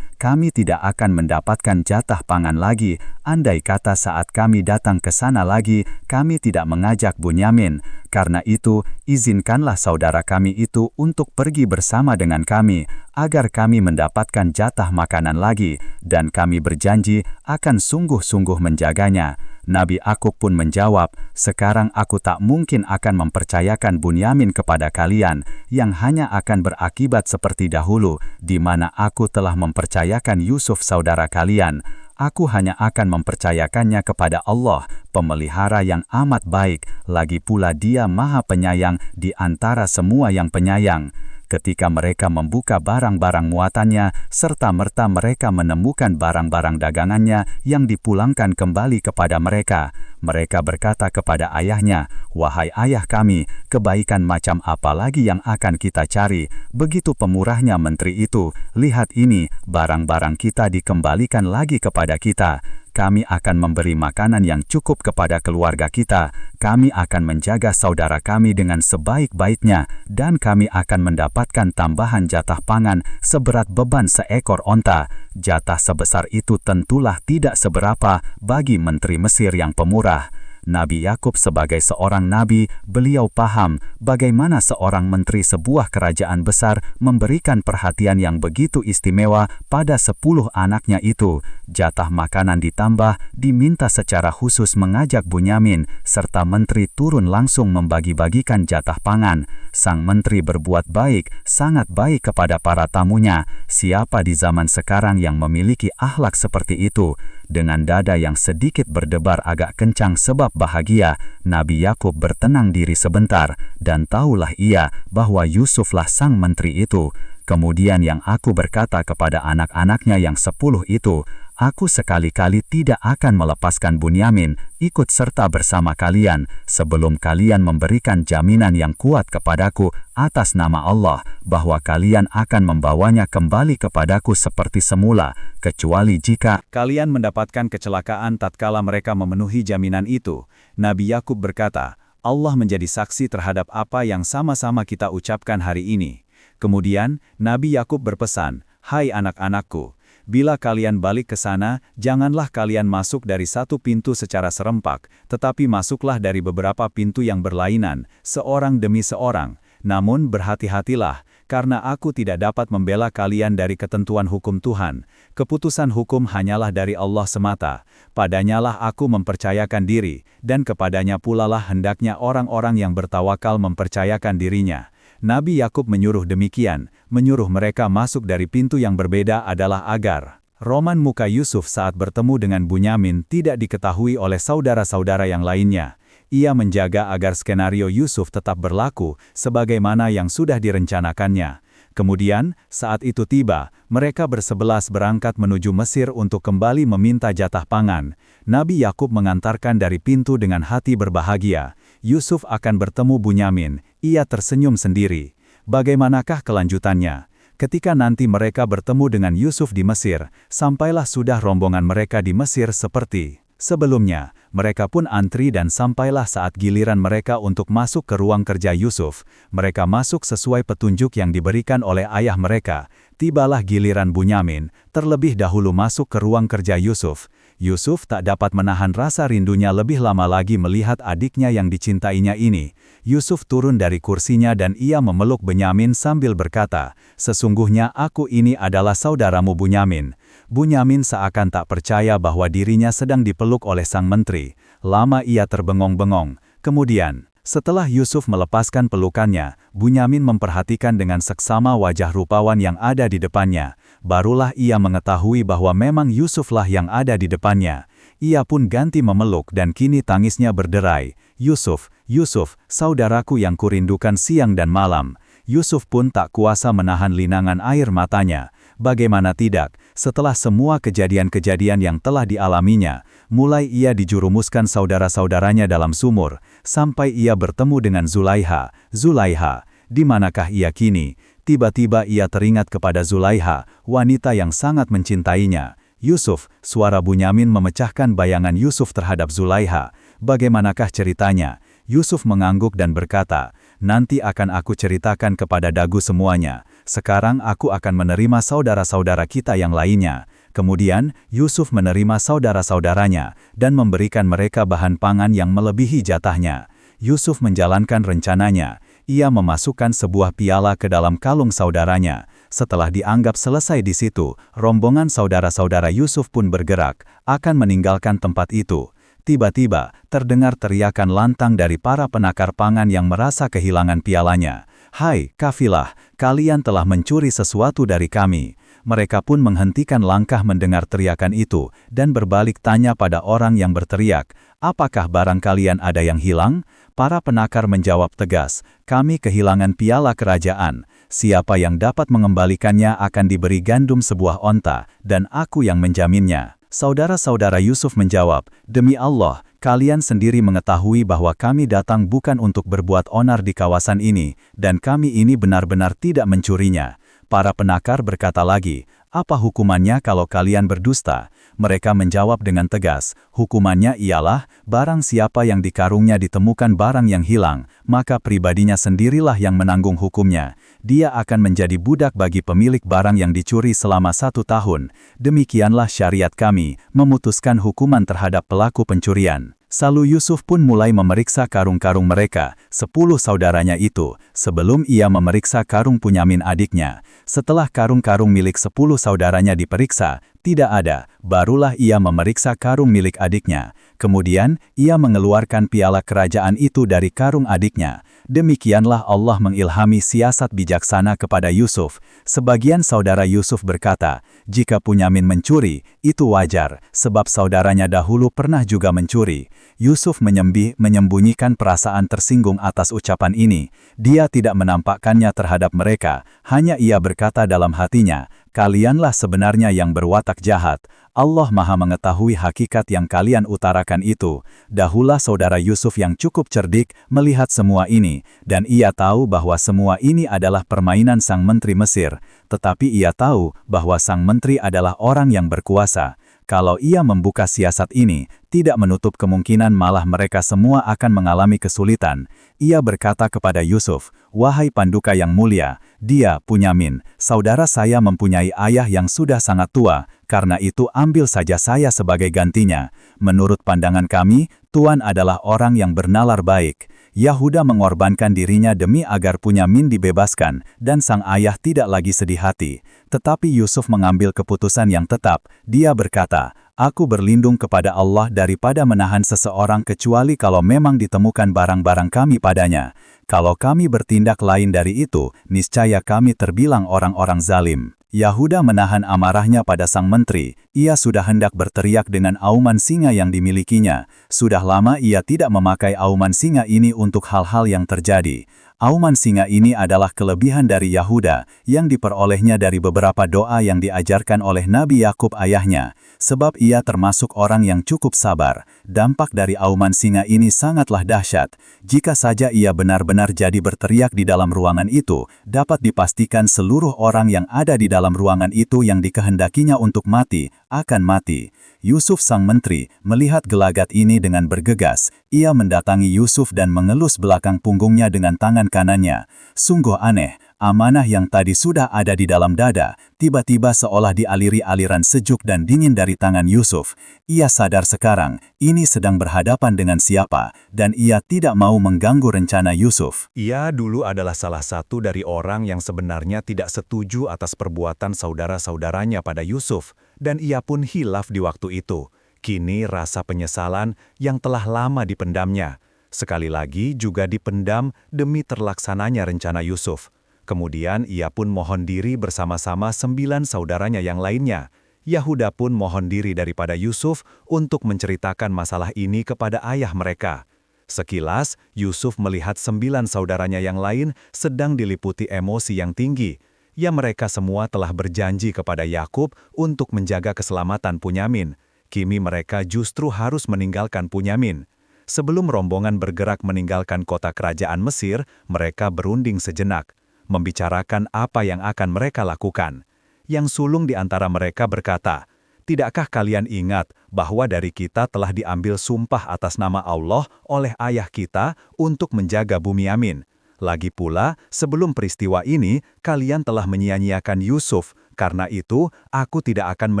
tidak akan mendapatkan jatah pangan lagi. Andai kata saat kami datang ke sana lagi, kami tidak mengajak Bunyamin. Karena itu, izinkanlah saudara kami itu untuk pergi bersama dengan kami, agar kami mendapatkan jatah makanan lagi, dan kami berjanji akan sungguh-sungguh menjaganya." Nabi Yakub pun menjawab, "Sekarang aku tak mungkin akan mempercayakan Bunyamin kepada kalian, yang hanya akan berakibat seperti dahulu, di mana aku telah mempercayakan Yusuf saudara kalian. Aku hanya akan mempercayakannya kepada Allah, pemelihara yang amat baik, lagi pula Dia Maha Penyayang di antara semua yang penyayang." Ketika mereka membuka barang-barang muatannya, serta-merta mereka menemukan barang-barang dagangannya yang dipulangkan kembali kepada mereka. Mereka berkata kepada ayahnya, "Wahai ayah kami, kebaikan macam apa lagi yang akan kita cari? Begitu pemurahnya menteri itu, lihat ini, barang-barang kita dikembalikan lagi kepada kita. Kami akan memberi makanan yang cukup kepada keluarga kita. Kami akan menjaga saudara kami dengan sebaik-baiknya, dan kami akan mendapatkan tambahan jatah pangan seberat beban seekor onta. Jatah sebesar itu tentulah tidak seberapa bagi menteri Mesir yang pemurah." Nabi Yakub sebagai seorang nabi, beliau paham bagaimana seorang menteri sebuah kerajaan besar memberikan perhatian yang begitu istimewa pada 10 anaknya itu. Jatah makanan ditambah, diminta secara khusus mengajak Bunyamin, serta menteri turun langsung membagi-bagikan jatah pangan. Sang menteri berbuat baik, sangat baik kepada para tamunya. Siapa di zaman sekarang yang memiliki akhlak seperti itu? Dengan dada yang sedikit berdebar agak kencang sebab bahagia, Nabi Yakub bertenang diri sebentar, dan tahulah ia bahwa Yusuflah sang menteri itu. Kemudian yang aku berkata kepada anak-anaknya yang 10 itu, Aku sekali-kali tidak akan melepaskan Bunyamin ikut serta bersama kalian sebelum kalian memberikan jaminan yang kuat kepadaku atas nama Allah bahwa kalian akan membawanya kembali kepadaku seperti semula, kecuali jika kalian mendapatkan kecelakaan tatkala mereka memenuhi jaminan itu. Nabi Yakub berkata, Allah menjadi saksi terhadap apa yang sama-sama kita ucapkan hari ini. Kemudian, Nabi Yakub berpesan, "Hai anak-anakku, bila kalian balik ke sana, janganlah kalian masuk dari satu pintu secara serempak, tetapi masuklah dari beberapa pintu yang berlainan, seorang demi seorang. Namun berhati-hatilah, karena aku tidak dapat membela kalian dari ketentuan hukum Tuhan. Keputusan hukum hanyalah dari Allah semata. Padanyalah aku mempercayakan diri, dan kepadanya pula lah hendaknya orang-orang yang bertawakal mempercayakan dirinya." Nabi Yakub menyuruh demikian, menyuruh mereka masuk dari pintu yang berbeda adalah agar roman muka Yusuf saat bertemu dengan Bunyamin tidak diketahui oleh saudara-saudara yang lainnya. Ia menjaga agar skenario Yusuf tetap berlaku sebagaimana yang sudah direncanakannya. Kemudian, saat itu tiba, mereka bersebelas berangkat menuju Mesir untuk kembali meminta jatah pangan. Nabi Yakub mengantarkan dari pintu dengan hati berbahagia. Yusuf akan bertemu Bunyamin, ia tersenyum sendiri. Bagaimanakah kelanjutannya? Ketika nanti mereka bertemu dengan Yusuf di Mesir, sampailah sudah rombongan mereka di Mesir seperti sebelumnya. Mereka pun antri dan sampailah saat giliran mereka untuk masuk ke ruang kerja Yusuf. Mereka masuk sesuai petunjuk yang diberikan oleh ayah mereka. Tibalah giliran Bunyamin, terlebih dahulu masuk ke ruang kerja Yusuf. Yusuf tak dapat menahan rasa rindunya lebih lama lagi melihat adiknya yang dicintainya ini. Yusuf turun dari kursinya dan ia memeluk Bunyamin sambil berkata, "Sesungguhnya aku ini adalah saudaramu Bunyamin." Bunyamin seakan tak percaya bahwa dirinya sedang dipeluk oleh sang menteri. Lama ia terbengong-bengong. Kemudian, setelah Yusuf melepaskan pelukannya, Bunyamin memperhatikan dengan seksama wajah rupawan yang ada di depannya. Barulah ia mengetahui bahwa memang Yusuflah yang ada di depannya. Ia pun ganti memeluk dan kini tangisnya berderai, "Yusuf, Yusuf, saudaraku yang kurindukan siang dan malam." Yusuf pun tak kuasa menahan linangan air matanya. Bagaimana tidak, setelah semua kejadian-kejadian yang telah dialaminya, mulai ia dijurumuskan saudara-saudaranya dalam sumur, sampai ia bertemu dengan Zulaiha. "Zulaiha, di manakah ia kini?" Tiba-tiba ia teringat kepada Zulaiha, wanita yang sangat mencintainya. "Yusuf," suara Bunyamin memecahkan bayangan Yusuf terhadap Zulaiha. "Bagaimanakah ceritanya?" Yusuf mengangguk dan berkata, "Nanti akan aku ceritakan kepada dagu semuanya. Sekarang aku akan menerima saudara-saudara kita yang lainnya." Kemudian, Yusuf menerima saudara-saudaranya dan memberikan mereka bahan pangan yang melebihi jatahnya. Yusuf menjalankan rencananya. Ia memasukkan sebuah piala ke dalam kalung saudaranya. Setelah dianggap selesai di situ, rombongan saudara-saudara Yusuf pun bergerak, akan meninggalkan tempat itu. Tiba-tiba, terdengar teriakan lantang dari para penakar pangan yang merasa kehilangan pialanya. "Hai, kafilah, kalian telah mencuri sesuatu dari kami." Mereka pun menghentikan langkah mendengar teriakan itu, dan berbalik tanya pada orang yang berteriak, "Apakah barang kalian ada yang hilang?" Para penakar menjawab tegas, "Kami kehilangan piala kerajaan. Siapa yang dapat mengembalikannya akan diberi gandum sebuah onta, dan aku yang menjaminnya." Saudara-saudara Yusuf menjawab, "Demi Allah, kalian sendiri mengetahui bahwa kami datang bukan untuk berbuat onar di kawasan ini, dan kami ini benar-benar tidak mencurinya." Para penakar berkata lagi, "Apa hukumannya kalau kalian berdusta?" Mereka menjawab dengan tegas, "Hukumannya ialah, barang siapa yang di karungnya ditemukan barang yang hilang, maka pribadinya sendirilah yang menanggung hukumnya. Dia akan menjadi budak bagi pemilik barang yang dicuri selama 1 tahun. Demikianlah syariat kami, memutuskan hukuman terhadap pelaku pencurian." Lalu Yusuf pun mulai memeriksa karung-karung mereka, 10 saudaranya itu, sebelum ia memeriksa karung Bunyamin adiknya. Setelah karung-karung milik 10 saudaranya diperiksa, tidak ada, barulah ia memeriksa karung milik adiknya. Kemudian, ia mengeluarkan piala kerajaan itu dari karung adiknya. Demikianlah Allah mengilhami siasat bijaksana kepada Yusuf. Sebagian saudara Yusuf berkata, "Jika Bunyamin mencuri, itu wajar, sebab saudaranya dahulu pernah juga mencuri." Yusuf menyembunyikan perasaan tersinggung atas ucapan ini. Dia tidak menampakkannya terhadap mereka, hanya ia berkata dalam hatinya, kalianlah sebenarnya yang berwatak jahat. Allah Maha mengetahui hakikat yang kalian utarakan itu. Dahulu saudara Yusuf yang cukup cerdik melihat semua ini, dan ia tahu bahwa semua ini adalah permainan sang menteri Mesir. Tetapi ia tahu bahwa sang menteri adalah orang yang berkuasa. Kalau ia membuka siasat ini, tidak menutup kemungkinan malah mereka semua akan mengalami kesulitan. Ia berkata kepada Yusuf, "Wahai Panduka yang mulia, dia, Bunyamin, saudara saya mempunyai ayah yang sudah sangat tua, karena itu ambil saja saya sebagai gantinya. Menurut pandangan kami, Tuan adalah orang yang bernalar baik." Yahuda mengorbankan dirinya demi agar Bunyamin dibebaskan, dan sang ayah tidak lagi sedih hati. Tetapi Yusuf mengambil keputusan yang tetap. Dia berkata, "Aku berlindung kepada Allah daripada menahan seseorang kecuali kalau memang ditemukan barang-barang kami padanya. Kalau kami bertindak lain dari itu, niscaya kami terbilang orang-orang zalim." Yahuda menahan amarahnya pada sang menteri. Ia sudah hendak berteriak dengan auman singa yang dimilikinya. Sudah lama ia tidak memakai auman singa ini untuk hal-hal yang terjadi. Auman singa ini adalah kelebihan dari Yahuda, yang diperolehnya dari beberapa doa yang diajarkan oleh Nabi Yakub ayahnya. Sebab ia termasuk orang yang cukup sabar. Dampak dari auman singa ini sangatlah dahsyat. Jika saja ia benar-benar jadi berteriak di dalam ruangan itu, dapat dipastikan seluruh orang yang ada di dalam ruangan itu yang dikehendakinya untuk mati, akan mati. Yusuf sang menteri melihat gelagat ini dengan bergegas. Ia mendatangi Yusuf dan mengelus belakang punggungnya dengan tangan kanannya. Sungguh aneh, amanah yang tadi sudah ada di dalam dada, tiba-tiba seolah dialiri aliran sejuk dan dingin dari tangan Yusuf. Ia sadar sekarang, ini sedang berhadapan dengan siapa, dan ia tidak mau mengganggu rencana Yusuf. Ia dulu adalah salah satu dari orang yang sebenarnya tidak setuju atas perbuatan saudara-saudaranya pada Yusuf, dan ia pun hilaf di waktu itu. Kini rasa penyesalan yang telah lama dipendamnya, sekali lagi juga dipendam demi terlaksananya rencana Yusuf. Kemudian ia pun mohon diri bersama-sama 9 saudaranya yang lainnya. Yahuda pun mohon diri daripada Yusuf untuk menceritakan masalah ini kepada ayah mereka. Sekilas, Yusuf melihat 9 saudaranya yang lain sedang diliputi emosi yang tinggi. Ya mereka semua telah berjanji kepada Yakub untuk menjaga keselamatan Bunyamin. Kini mereka justru harus meninggalkan Bunyamin. Sebelum rombongan bergerak meninggalkan kota kerajaan Mesir, mereka berunding sejenak, membicarakan apa yang akan mereka lakukan. Yang sulung di antara mereka berkata, "Tidakkah kalian ingat bahwa dari kita telah diambil sumpah atas nama Allah oleh ayah kita untuk menjaga Bunyamin? Lagi pula, sebelum peristiwa ini, kalian telah menyia-nyiakan Yusuf. Karena itu, aku tidak akan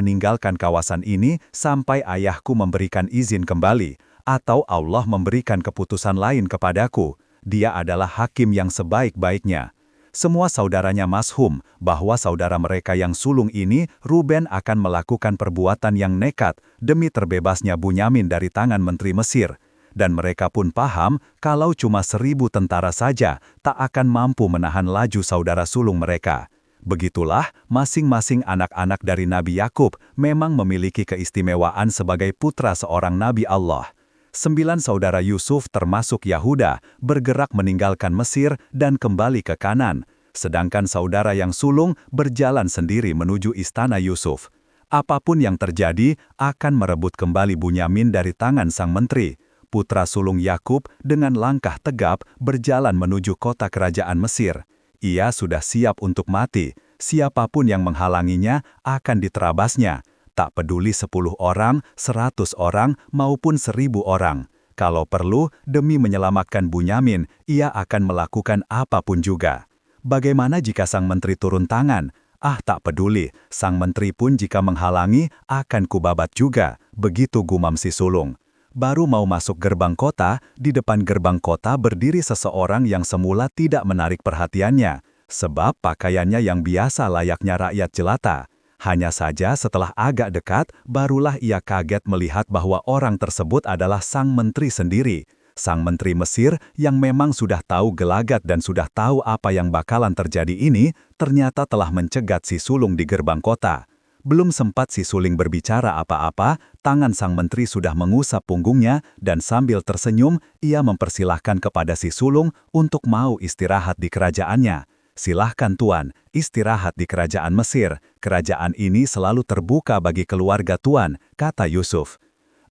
meninggalkan kawasan ini sampai ayahku memberikan izin kembali, atau Allah memberikan keputusan lain kepadaku. Dia adalah hakim yang sebaik-baiknya." Semua saudaranya mashum bahwa saudara mereka yang sulung ini, Ruben, akan melakukan perbuatan yang nekat demi terbebasnya Bunyamin dari tangan menteri Mesir. Dan mereka pun paham kalau cuma 1000 tentara saja tak akan mampu menahan laju saudara sulung mereka. Begitulah, masing-masing anak-anak dari Nabi Yakub memang memiliki keistimewaan sebagai putra seorang Nabi Allah. 9 saudara Yusuf termasuk Yahuda bergerak meninggalkan Mesir dan kembali ke Kanan, sedangkan saudara yang sulung berjalan sendiri menuju istana Yusuf. Apapun yang terjadi akan merebut kembali Bunyamin dari tangan sang menteri. Putra sulung Yakub dengan langkah tegap berjalan menuju kota kerajaan Mesir. Ia sudah siap untuk mati. Siapapun yang menghalanginya akan diterabasnya. Tak peduli 10 orang, 100 orang, maupun 1000 orang. Kalau perlu, demi menyelamatkan Bunyamin, ia akan melakukan apapun juga. Bagaimana jika sang menteri turun tangan? Tak peduli, sang menteri pun jika menghalangi, akan kubabat juga. Begitu gumam si sulung. Baru mau masuk gerbang kota, di depan gerbang kota berdiri seseorang yang semula tidak menarik perhatiannya, sebab pakaiannya yang biasa layaknya rakyat jelata. Hanya saja setelah agak dekat, barulah ia kaget melihat bahwa orang tersebut adalah sang menteri sendiri. Sang menteri Mesir yang memang sudah tahu gelagat dan sudah tahu apa yang bakalan terjadi ini, ternyata telah mencegat si sulung di gerbang kota. Belum sempat si suling berbicara apa-apa, tangan sang menteri sudah mengusap punggungnya dan sambil tersenyum, ia mempersilahkan kepada si sulung untuk mau istirahat di kerajaannya. "Silahkan Tuan, istirahat di kerajaan Mesir. Kerajaan ini selalu terbuka bagi keluarga Tuan," kata Yusuf.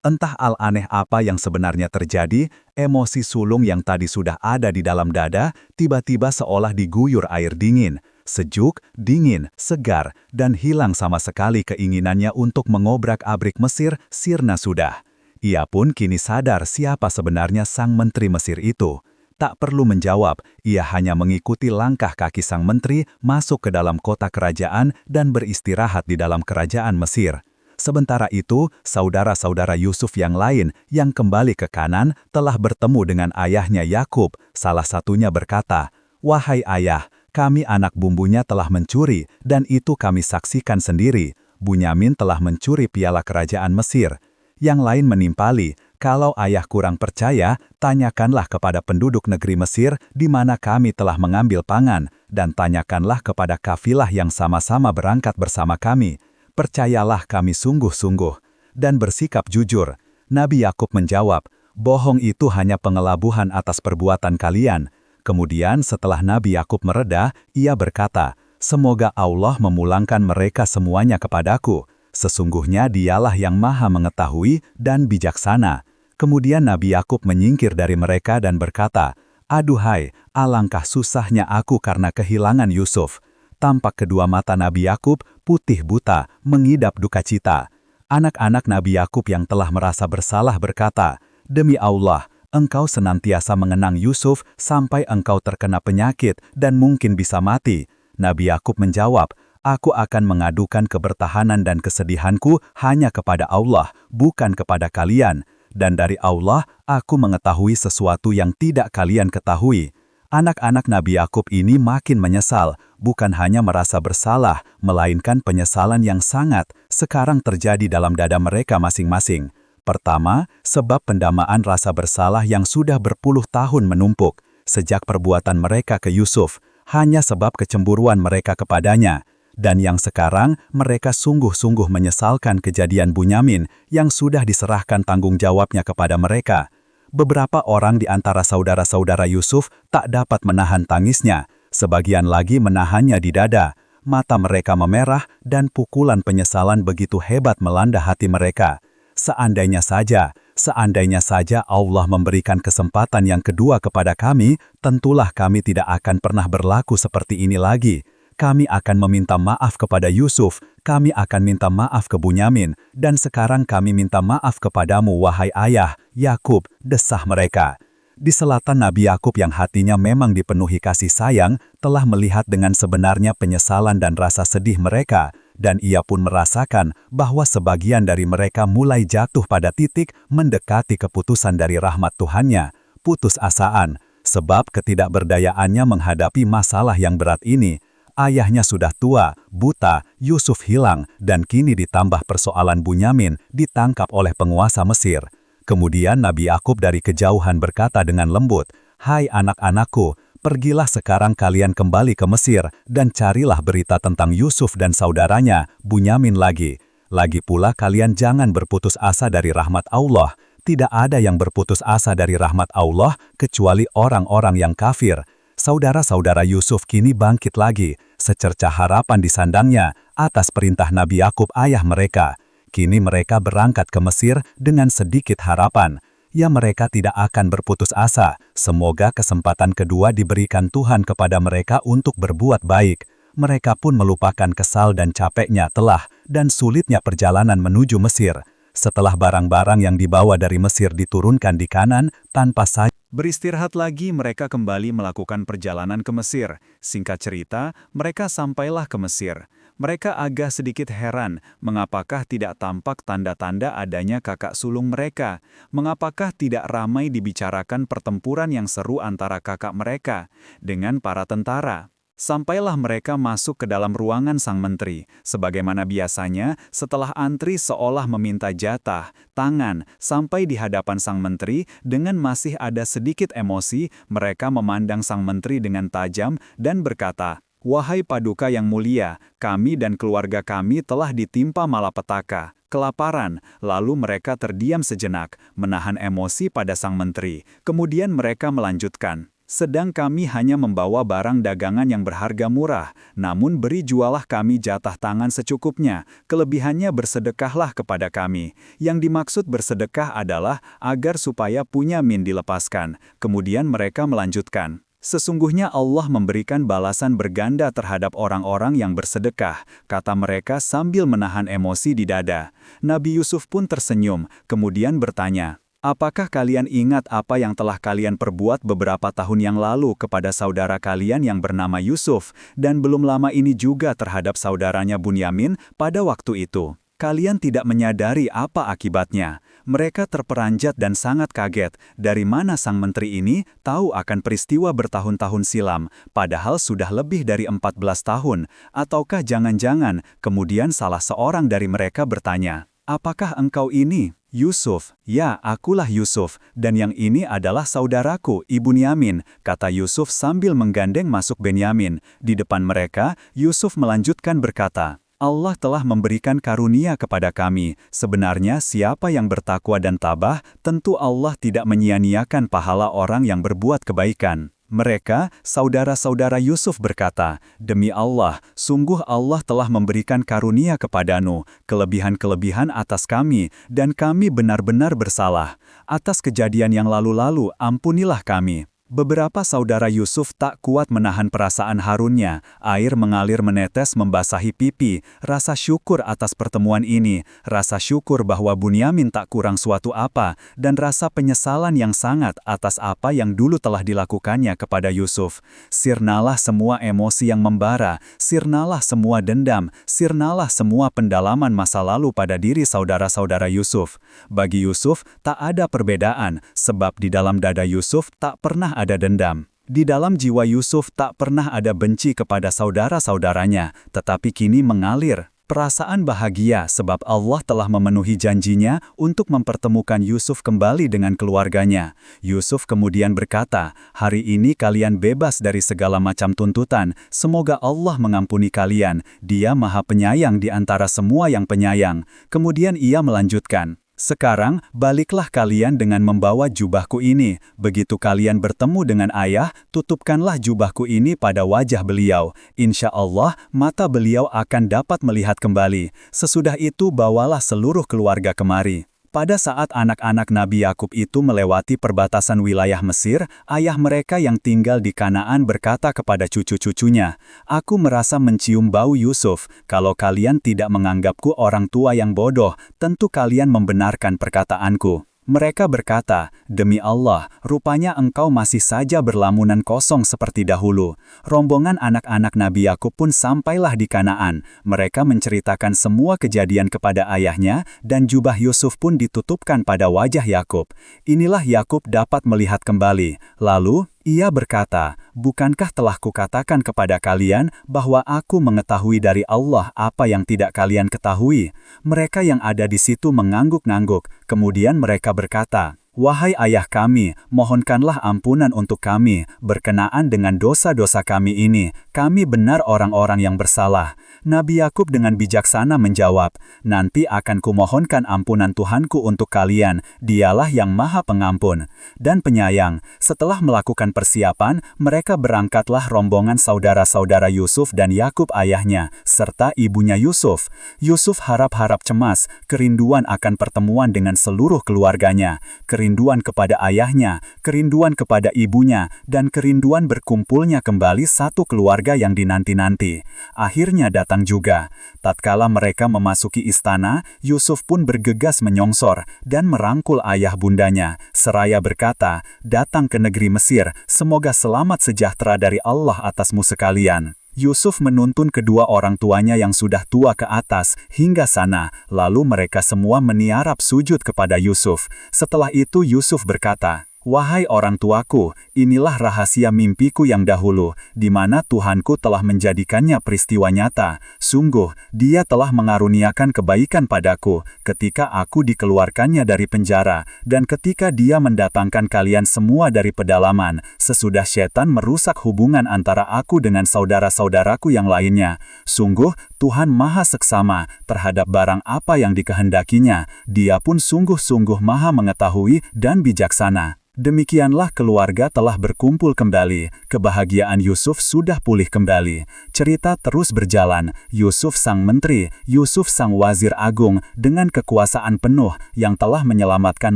Entah aneh apa yang sebenarnya terjadi, emosi sulung yang tadi sudah ada di dalam dada tiba-tiba seolah diguyur air dingin. Sejuk, dingin, segar, dan hilang sama sekali keinginannya untuk mengobrak-abrik Mesir sirna sudah. Ia pun kini sadar siapa sebenarnya sang menteri Mesir itu. Tak perlu menjawab, ia hanya mengikuti langkah kaki sang menteri masuk ke dalam kota kerajaan dan beristirahat di dalam kerajaan Mesir. Sementara itu, saudara-saudara Yusuf yang lain yang kembali ke Kanan telah bertemu dengan ayahnya Yakub. Salah satunya berkata, "Wahai ayah, kami anak bumbunya telah mencuri, dan itu kami saksikan sendiri. Bunyamin telah mencuri piala kerajaan Mesir." Yang lain menimpali, "Kalau ayah kurang percaya, tanyakanlah kepada penduduk negeri Mesir di mana kami telah mengambil pangan, dan tanyakanlah kepada kafilah yang sama-sama berangkat bersama kami. Percayalah kami sungguh-sungguh." Dan bersikap jujur. Nabi Yakub menjawab, "Bohong itu hanya pengelabuhan atas perbuatan kalian." Kemudian setelah Nabi Yakub mereda, ia berkata, "Semoga Allah memulangkan mereka semuanya kepadaku. Sesungguhnya dialah yang maha mengetahui dan bijaksana." Kemudian Nabi Yakub menyingkir dari mereka dan berkata, "Aduhai, alangkah susahnya aku karena kehilangan Yusuf." Tampak kedua mata Nabi Yakub putih buta, mengidap duka cita. Anak-anak Nabi Yakub yang telah merasa bersalah berkata, "Demi Allah, engkau senantiasa mengenang Yusuf sampai engkau terkena penyakit dan mungkin bisa mati." Nabi Yakub menjawab, "Aku akan mengadukan kebertahanan dan kesedihanku hanya kepada Allah, bukan kepada kalian. Dan dari Allah, aku mengetahui sesuatu yang tidak kalian ketahui." Anak-anak Nabi Yakub ini makin menyesal, bukan hanya merasa bersalah, melainkan penyesalan yang sangat sekarang terjadi dalam dada mereka masing-masing. Pertama, sebab pendamaan rasa bersalah yang sudah berpuluh tahun menumpuk, sejak perbuatan mereka ke Yusuf, hanya sebab kecemburuan mereka kepadanya. Dan yang sekarang, mereka sungguh-sungguh menyesalkan kejadian Bunyamin yang sudah diserahkan tanggung jawabnya kepada mereka. Beberapa orang di antara saudara-saudara Yusuf tak dapat menahan tangisnya, sebagian lagi menahannya di dada. Mata mereka memerah dan pukulan penyesalan begitu hebat melanda hati mereka. Seandainya saja Allah memberikan kesempatan yang kedua kepada kami, tentulah kami tidak akan pernah berlaku seperti ini lagi. Kami akan meminta maaf kepada Yusuf, kami akan minta maaf ke Bunyamin, dan sekarang kami minta maaf kepadamu, wahai ayah, Yakub, desah mereka. Di selatan Nabi Yakub yang hatinya memang dipenuhi kasih sayang, telah melihat dengan sebenarnya penyesalan dan rasa sedih mereka, dan ia pun merasakan bahwa sebagian dari mereka mulai jatuh pada titik mendekati keputusan dari rahmat Tuhannya, putus asaan, sebab ketidakberdayaannya menghadapi masalah yang berat ini. Ayahnya sudah tua, buta, Yusuf hilang, dan kini ditambah persoalan Bunyamin ditangkap oleh penguasa Mesir. Kemudian Nabi Yakub dari kejauhan berkata dengan lembut, "Hai anak-anakku, pergilah sekarang kalian kembali ke Mesir dan carilah berita tentang Yusuf dan saudaranya, Bunyamin lagi. Lagi pula kalian jangan berputus asa dari rahmat Allah. Tidak ada yang berputus asa dari rahmat Allah kecuali orang-orang yang kafir." Saudara-saudara Yusuf kini bangkit lagi, secercah harapan disandangnya atas perintah Nabi Yakub ayah mereka. Kini mereka berangkat ke Mesir dengan sedikit harapan. Ya, mereka tidak akan berputus asa. Semoga kesempatan kedua diberikan Tuhan kepada mereka untuk berbuat baik. Mereka pun melupakan kesal dan capeknya telah dan sulitnya perjalanan menuju Mesir. Setelah barang-barang yang dibawa dari Mesir diturunkan di Kanan, tanpa saja Beristirahat lagi, mereka kembali melakukan perjalanan ke Mesir. Singkat cerita, mereka sampailah ke Mesir. Mereka agak sedikit heran, mengapakah tidak tampak tanda-tanda adanya kakak sulung mereka? Mengapakah tidak ramai dibicarakan pertempuran yang seru antara kakak mereka dengan para tentara? Sampailah mereka masuk ke dalam ruangan sang menteri. Sebagaimana biasanya, setelah antri seolah meminta jatah, tangan, sampai di hadapan sang menteri, dengan masih ada sedikit emosi, mereka memandang sang menteri dengan tajam dan berkata, "Wahai Paduka yang mulia, kami dan keluarga kami telah ditimpa malapetaka, kelaparan." Lalu mereka terdiam sejenak, menahan emosi pada sang menteri. Kemudian mereka melanjutkan, Sedang kami hanya membawa barang dagangan yang berharga murah, namun beri jualah kami jatah tangan secukupnya, kelebihannya bersedekahlah kepada kami. Yang dimaksud bersedekah adalah agar supaya Bunyamin dilepaskan. Kemudian mereka melanjutkan, sesungguhnya Allah memberikan balasan berganda terhadap orang-orang yang bersedekah, kata mereka sambil menahan emosi di dada. Nabi Yusuf pun tersenyum, kemudian bertanya, apakah kalian ingat apa yang telah kalian perbuat beberapa tahun yang lalu kepada saudara kalian yang bernama Yusuf, dan belum lama ini juga terhadap saudaranya Bunyamin pada waktu itu? Kalian tidak menyadari apa akibatnya. Mereka terperanjat dan sangat kaget, dari mana sang menteri ini tahu akan peristiwa bertahun-tahun silam, padahal sudah lebih dari 14 tahun, ataukah jangan-jangan kemudian salah seorang dari mereka bertanya, apakah engkau ini Yusuf? Ya, akulah Yusuf, dan yang ini adalah saudaraku, Bunyamin, kata Yusuf sambil menggandeng masuk Benyamin. Di depan mereka, Yusuf melanjutkan berkata, Allah telah memberikan karunia kepada kami. Sebenarnya siapa yang bertakwa dan tabah, tentu Allah tidak menyia-nyiakan pahala orang yang berbuat kebaikan. Mereka, saudara-saudara Yusuf berkata, demi Allah, sungguh Allah telah memberikan karunia kepadamu, kelebihan-kelebihan atas kami, dan kami benar-benar bersalah. Atas kejadian yang lalu-lalu, ampunilah kami. Beberapa saudara Yusuf tak kuat menahan perasaan harunnya, air mengalir menetes membasahi pipi, rasa syukur atas pertemuan ini, rasa syukur bahwa Bunyamin tak kurang suatu apa, dan rasa penyesalan yang sangat atas apa yang dulu telah dilakukannya kepada Yusuf. Sirnalah semua emosi yang membara, sirnalah semua dendam, sirnalah semua pendalaman masa lalu pada diri saudara-saudara Yusuf. Bagi Yusuf, tak ada perbedaan, sebab di dalam dada Yusuf tak pernah ada dendam. Di dalam jiwa Yusuf tak pernah ada benci kepada saudara-saudaranya, tetapi kini mengalir perasaan bahagia sebab Allah telah memenuhi janjinya untuk mempertemukan Yusuf kembali dengan keluarganya. Yusuf kemudian berkata, hari ini kalian bebas dari segala macam tuntutan, semoga Allah mengampuni kalian, Dia Maha Penyayang di antara semua yang penyayang. Kemudian ia melanjutkan, sekarang, baliklah kalian dengan membawa jubahku ini. Begitu kalian bertemu dengan ayah, tutupkanlah jubahku ini pada wajah beliau. Insya Allah, mata beliau akan dapat melihat kembali. Sesudah itu bawalah seluruh keluarga kemari. Pada saat anak-anak Nabi Yakub itu melewati perbatasan wilayah Mesir, ayah mereka yang tinggal di Kanaan berkata kepada cucu-cucunya, aku merasa mencium bau Yusuf. Kalau kalian tidak menganggapku orang tua yang bodoh, tentu kalian membenarkan perkataanku. Mereka berkata, demi Allah, rupanya engkau masih saja berlamunan kosong seperti dahulu. Rombongan anak-anak Nabi Yakub pun sampailah di Kanaan. Mereka menceritakan semua kejadian kepada ayahnya, dan jubah Yusuf pun ditutupkan pada wajah Yakub. Inilah Yakub dapat melihat kembali. Lalu, ia berkata, bukankah telah kukatakan kepada kalian bahwa aku mengetahui dari Allah apa yang tidak kalian ketahui? Mereka yang ada di situ mengangguk-ngangguk, kemudian mereka berkata, wahai ayah kami, mohonkanlah ampunan untuk kami, berkenaan dengan dosa-dosa kami ini, kami benar orang-orang yang bersalah. Nabi Yakub dengan bijaksana menjawab, nanti akan kumohonkan ampunan Tuhanku untuk kalian, Dialah yang Maha Pengampun dan Penyayang. Setelah melakukan persiapan, mereka berangkatlah rombongan saudara-saudara Yusuf dan Yakub ayahnya, serta ibunya Yusuf. Yusuf harap-harap cemas, kerinduan akan pertemuan dengan seluruh keluarganya, kerinduan kepada ayahnya, kerinduan kepada ibunya, dan kerinduan berkumpulnya kembali satu keluarga yang dinanti-nanti. Akhirnya datang juga. Tatkala mereka memasuki istana, Yusuf pun bergegas menyongsor dan merangkul ayah bundanya, seraya berkata, datang ke negeri Mesir, semoga selamat sejahtera dari Allah atasmu sekalian. Yusuf menuntun kedua orang tuanya yang sudah tua ke atas hingga sana, lalu mereka semua meniarap sujud kepada Yusuf. Setelah itu Yusuf berkata, wahai orang tuaku, inilah rahasia mimpiku yang dahulu, di mana Tuhanku telah menjadikannya peristiwa nyata. Sungguh, Dia telah mengaruniakan kebaikan padaku, ketika aku dikeluarkannya dari penjara, dan ketika Dia mendatangkan kalian semua dari pedalaman, sesudah setan merusak hubungan antara aku dengan saudara-saudaraku yang lainnya. Sungguh, Tuhan Maha Seksama terhadap barang apa yang dikehendakinya, Dia pun sungguh-sungguh Maha mengetahui dan bijaksana. Demikianlah keluarga telah berkumpul kembali, kebahagiaan Yusuf sudah pulih kembali. Cerita terus berjalan, Yusuf sang menteri, Yusuf sang wazir agung, dengan kekuasaan penuh yang telah menyelamatkan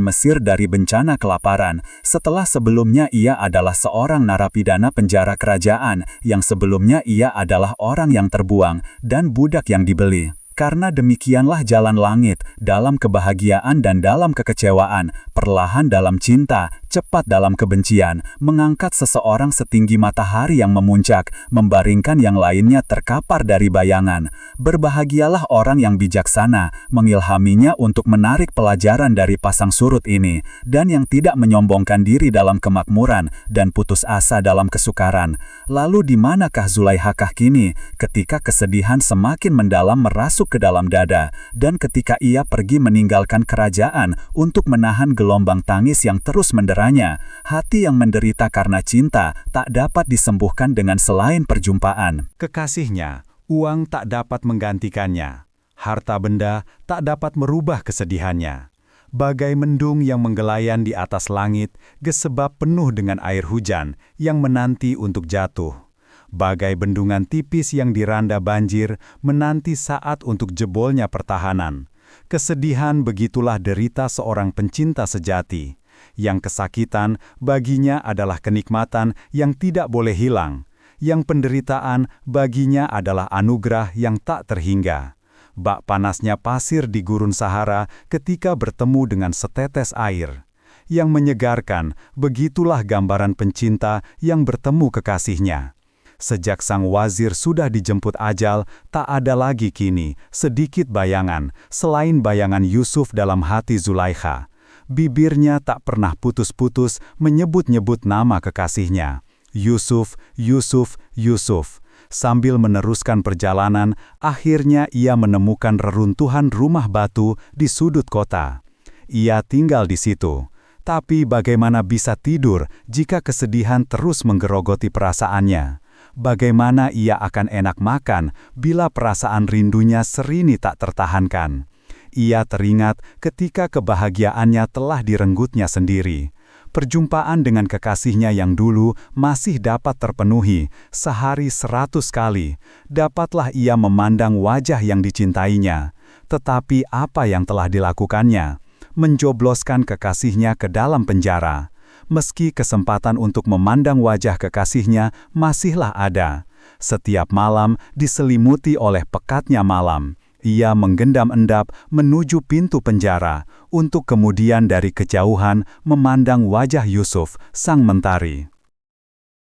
Mesir dari bencana kelaparan, setelah sebelumnya ia adalah seorang narapidana penjara kerajaan, yang sebelumnya ia adalah orang yang terbuang, dan budak yang dibeli. Karena demikianlah jalan langit, dalam kebahagiaan dan dalam kekecewaan, perlahan dalam cinta, cepat dalam kebencian, mengangkat seseorang setinggi matahari yang memuncak, membaringkan yang lainnya terkapar dari bayangan. Berbahagialah orang yang bijaksana, mengilhaminya untuk menarik pelajaran dari pasang surut ini, dan yang tidak menyombongkan diri dalam kemakmuran, dan putus asa dalam kesukaran. Lalu di manakah Zulaihakah kini, ketika kesedihan semakin mendalam merasuk ke dalam dada, dan ketika ia pergi meninggalkan kerajaan untuk menahan gelombang tangis yang terus menderanya, hati yang menderita karena cinta tak dapat disembuhkan dengan selain perjumpaan. Kekasihnya, uang tak dapat menggantikannya. Harta benda tak dapat merubah kesedihannya. Bagai mendung yang menggelayan di atas langit, gesebab penuh dengan air hujan yang menanti untuk jatuh. Bagai bendungan tipis yang diranda banjir, menanti saat untuk jebolnya pertahanan. Kesedihan begitulah derita seorang pencinta sejati. Yang kesakitan baginya adalah kenikmatan yang tidak boleh hilang. Yang penderitaan baginya adalah anugerah yang tak terhingga. Bak panasnya pasir di gurun Sahara ketika bertemu dengan setetes air. Yang menyegarkan, begitulah gambaran pencinta yang bertemu kekasihnya. Sejak sang wazir sudah dijemput ajal, tak ada lagi kini sedikit bayangan selain bayangan Yusuf dalam hati Zulaikha. Bibirnya tak pernah putus-putus menyebut-nyebut nama kekasihnya. Yusuf, Yusuf, Yusuf. Sambil meneruskan perjalanan, akhirnya ia menemukan reruntuhan rumah batu di sudut kota. Ia tinggal di situ. Tapi bagaimana bisa tidur jika kesedihan terus menggerogoti perasaannya? Bagaimana ia akan enak makan bila perasaan rindunya serini tak tertahankan? Ia teringat ketika kebahagiaannya telah direnggutnya sendiri. Perjumpaan dengan kekasihnya yang dulu masih dapat terpenuhi sehari 100 kali. Dapatlah ia memandang wajah yang dicintainya. Tetapi apa yang telah dilakukannya? Menjobloskan kekasihnya ke dalam penjara. Meski kesempatan untuk memandang wajah kekasihnya masihlah ada. Setiap malam diselimuti oleh pekatnya malam. Ia menggendam endap menuju pintu penjara, untuk kemudian dari kejauhan memandang wajah Yusuf, sang mentari.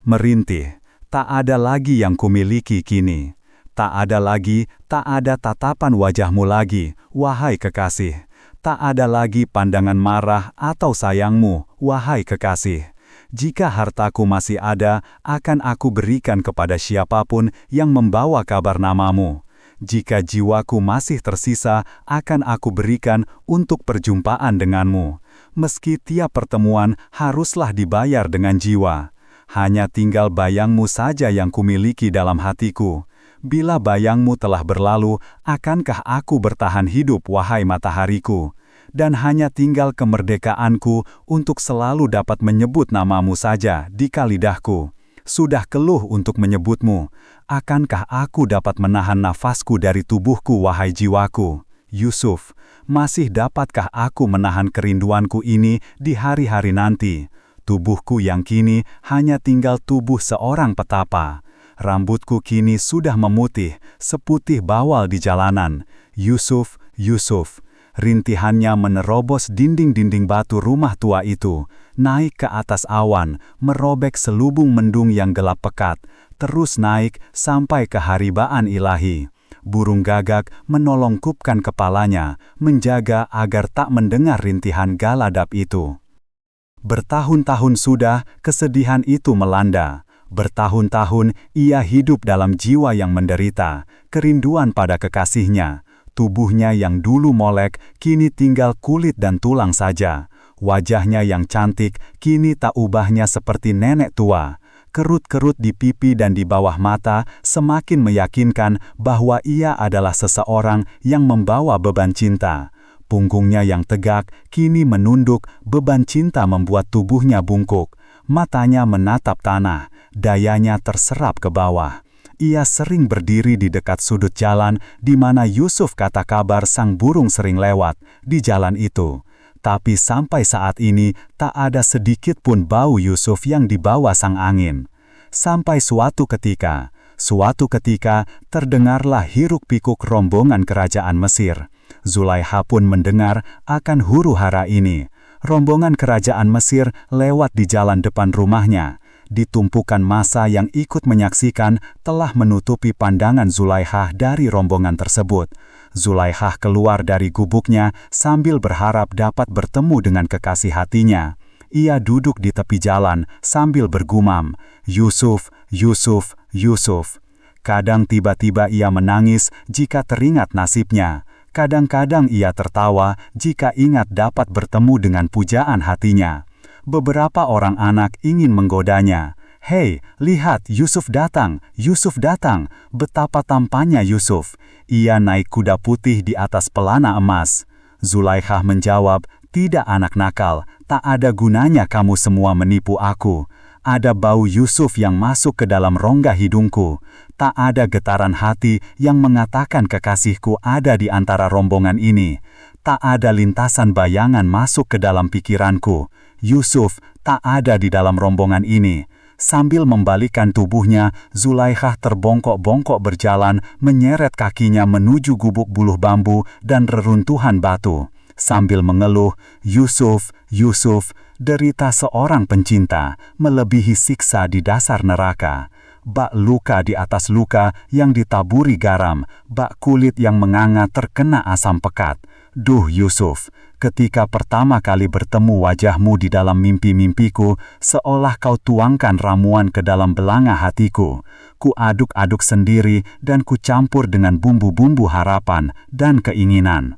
Merintih, tak ada lagi yang kumiliki kini. Tak ada lagi, tak ada tatapan wajahmu lagi, wahai kekasih. Tak ada lagi pandangan marah atau sayangmu, wahai kekasih. Jika hartaku masih ada, akan aku berikan kepada siapapun yang membawa kabar namamu. Jika jiwaku masih tersisa, akan aku berikan untuk perjumpaan denganmu. Meski tiap pertemuan haruslah dibayar dengan jiwa. Hanya tinggal bayangmu saja yang kumiliki dalam hatiku. Bila bayangmu telah berlalu, akankah aku bertahan hidup, wahai matahariku? Dan hanya tinggal kemerdekaanku untuk selalu dapat menyebut namamu saja di kalidahku. Sudah keluh untuk menyebutmu. Akankah aku dapat menahan nafasku dari tubuhku, wahai jiwaku? Yusuf, masih dapatkah aku menahan kerinduanku ini di hari-hari nanti? Tubuhku yang kini hanya tinggal tubuh seorang petapa. Rambutku kini sudah memutih, seputih bawal di jalanan. Yusuf, Yusuf. Rintihannya menerobos dinding-dinding batu rumah tua itu, naik ke atas awan, merobek selubung mendung yang gelap pekat, terus naik sampai ke haribaan ilahi. Burung gagak menolongkupkan kepalanya, menjaga agar tak mendengar rintihan galadap itu. Bertahun-tahun sudah kesedihan itu melanda. Bertahun-tahun ia hidup dalam jiwa yang menderita, kerinduan pada kekasihnya. Tubuhnya yang dulu molek, kini tinggal kulit dan tulang saja. Wajahnya yang cantik, kini tak ubahnya seperti nenek tua. Kerut-kerut di pipi dan di bawah mata semakin meyakinkan bahwa ia adalah seseorang yang membawa beban cinta. Punggungnya yang tegak kini menunduk, beban cinta membuat tubuhnya bungkuk. Matanya menatap tanah, dayanya terserap ke bawah. Ia sering berdiri di dekat sudut jalan di mana Yusuf kata kabar sang burung sering lewat di jalan itu. Tapi sampai saat ini tak ada sedikit pun bau Yusuf yang dibawa sang angin. Sampai suatu ketika terdengarlah hiruk-pikuk rombongan kerajaan Mesir. Zulaikha pun mendengar akan huru-hara ini. Rombongan kerajaan Mesir lewat di jalan depan rumahnya. Ditumpukan massa yang ikut menyaksikan telah menutupi pandangan Zulaikha dari rombongan tersebut. Zulaikha keluar dari gubuknya sambil berharap dapat bertemu dengan kekasih hatinya. Ia duduk di tepi jalan sambil bergumam, "Yusuf, Yusuf, Yusuf." Kadang tiba-tiba ia menangis jika teringat nasibnya. Kadang-kadang ia tertawa jika ingat dapat bertemu dengan pujaan hatinya. Beberapa orang anak ingin menggodanya. "Hei, lihat, Yusuf datang, Yusuf datang. Betapa tampannya Yusuf. Ia naik kuda putih di atas pelana emas." Zulaikha menjawab, "Tidak anak nakal, tak ada gunanya kamu semua menipu aku. Ada bau Yusuf yang masuk ke dalam rongga hidungku. Tak ada getaran hati yang mengatakan kekasihku ada di antara rombongan ini. Tak ada lintasan bayangan masuk ke dalam pikiranku. Yusuf tak ada di dalam rombongan ini." Sambil membalikkan tubuhnya, Zulaikha terbongkok-bongkok berjalan, menyeret kakinya menuju gubuk buluh bambu dan reruntuhan batu. Sambil mengeluh, "Yusuf, Yusuf, derita seorang pencinta, melebihi siksa di dasar neraka. Bak luka di atas luka yang ditaburi garam, bak kulit yang menganga terkena asam pekat. Duh Yusuf, ketika pertama kali bertemu wajahmu di dalam mimpi-mimpiku, seolah kau tuangkan ramuan ke dalam belanga hatiku. Ku aduk-aduk sendiri dan ku campur dengan bumbu-bumbu harapan dan keinginan.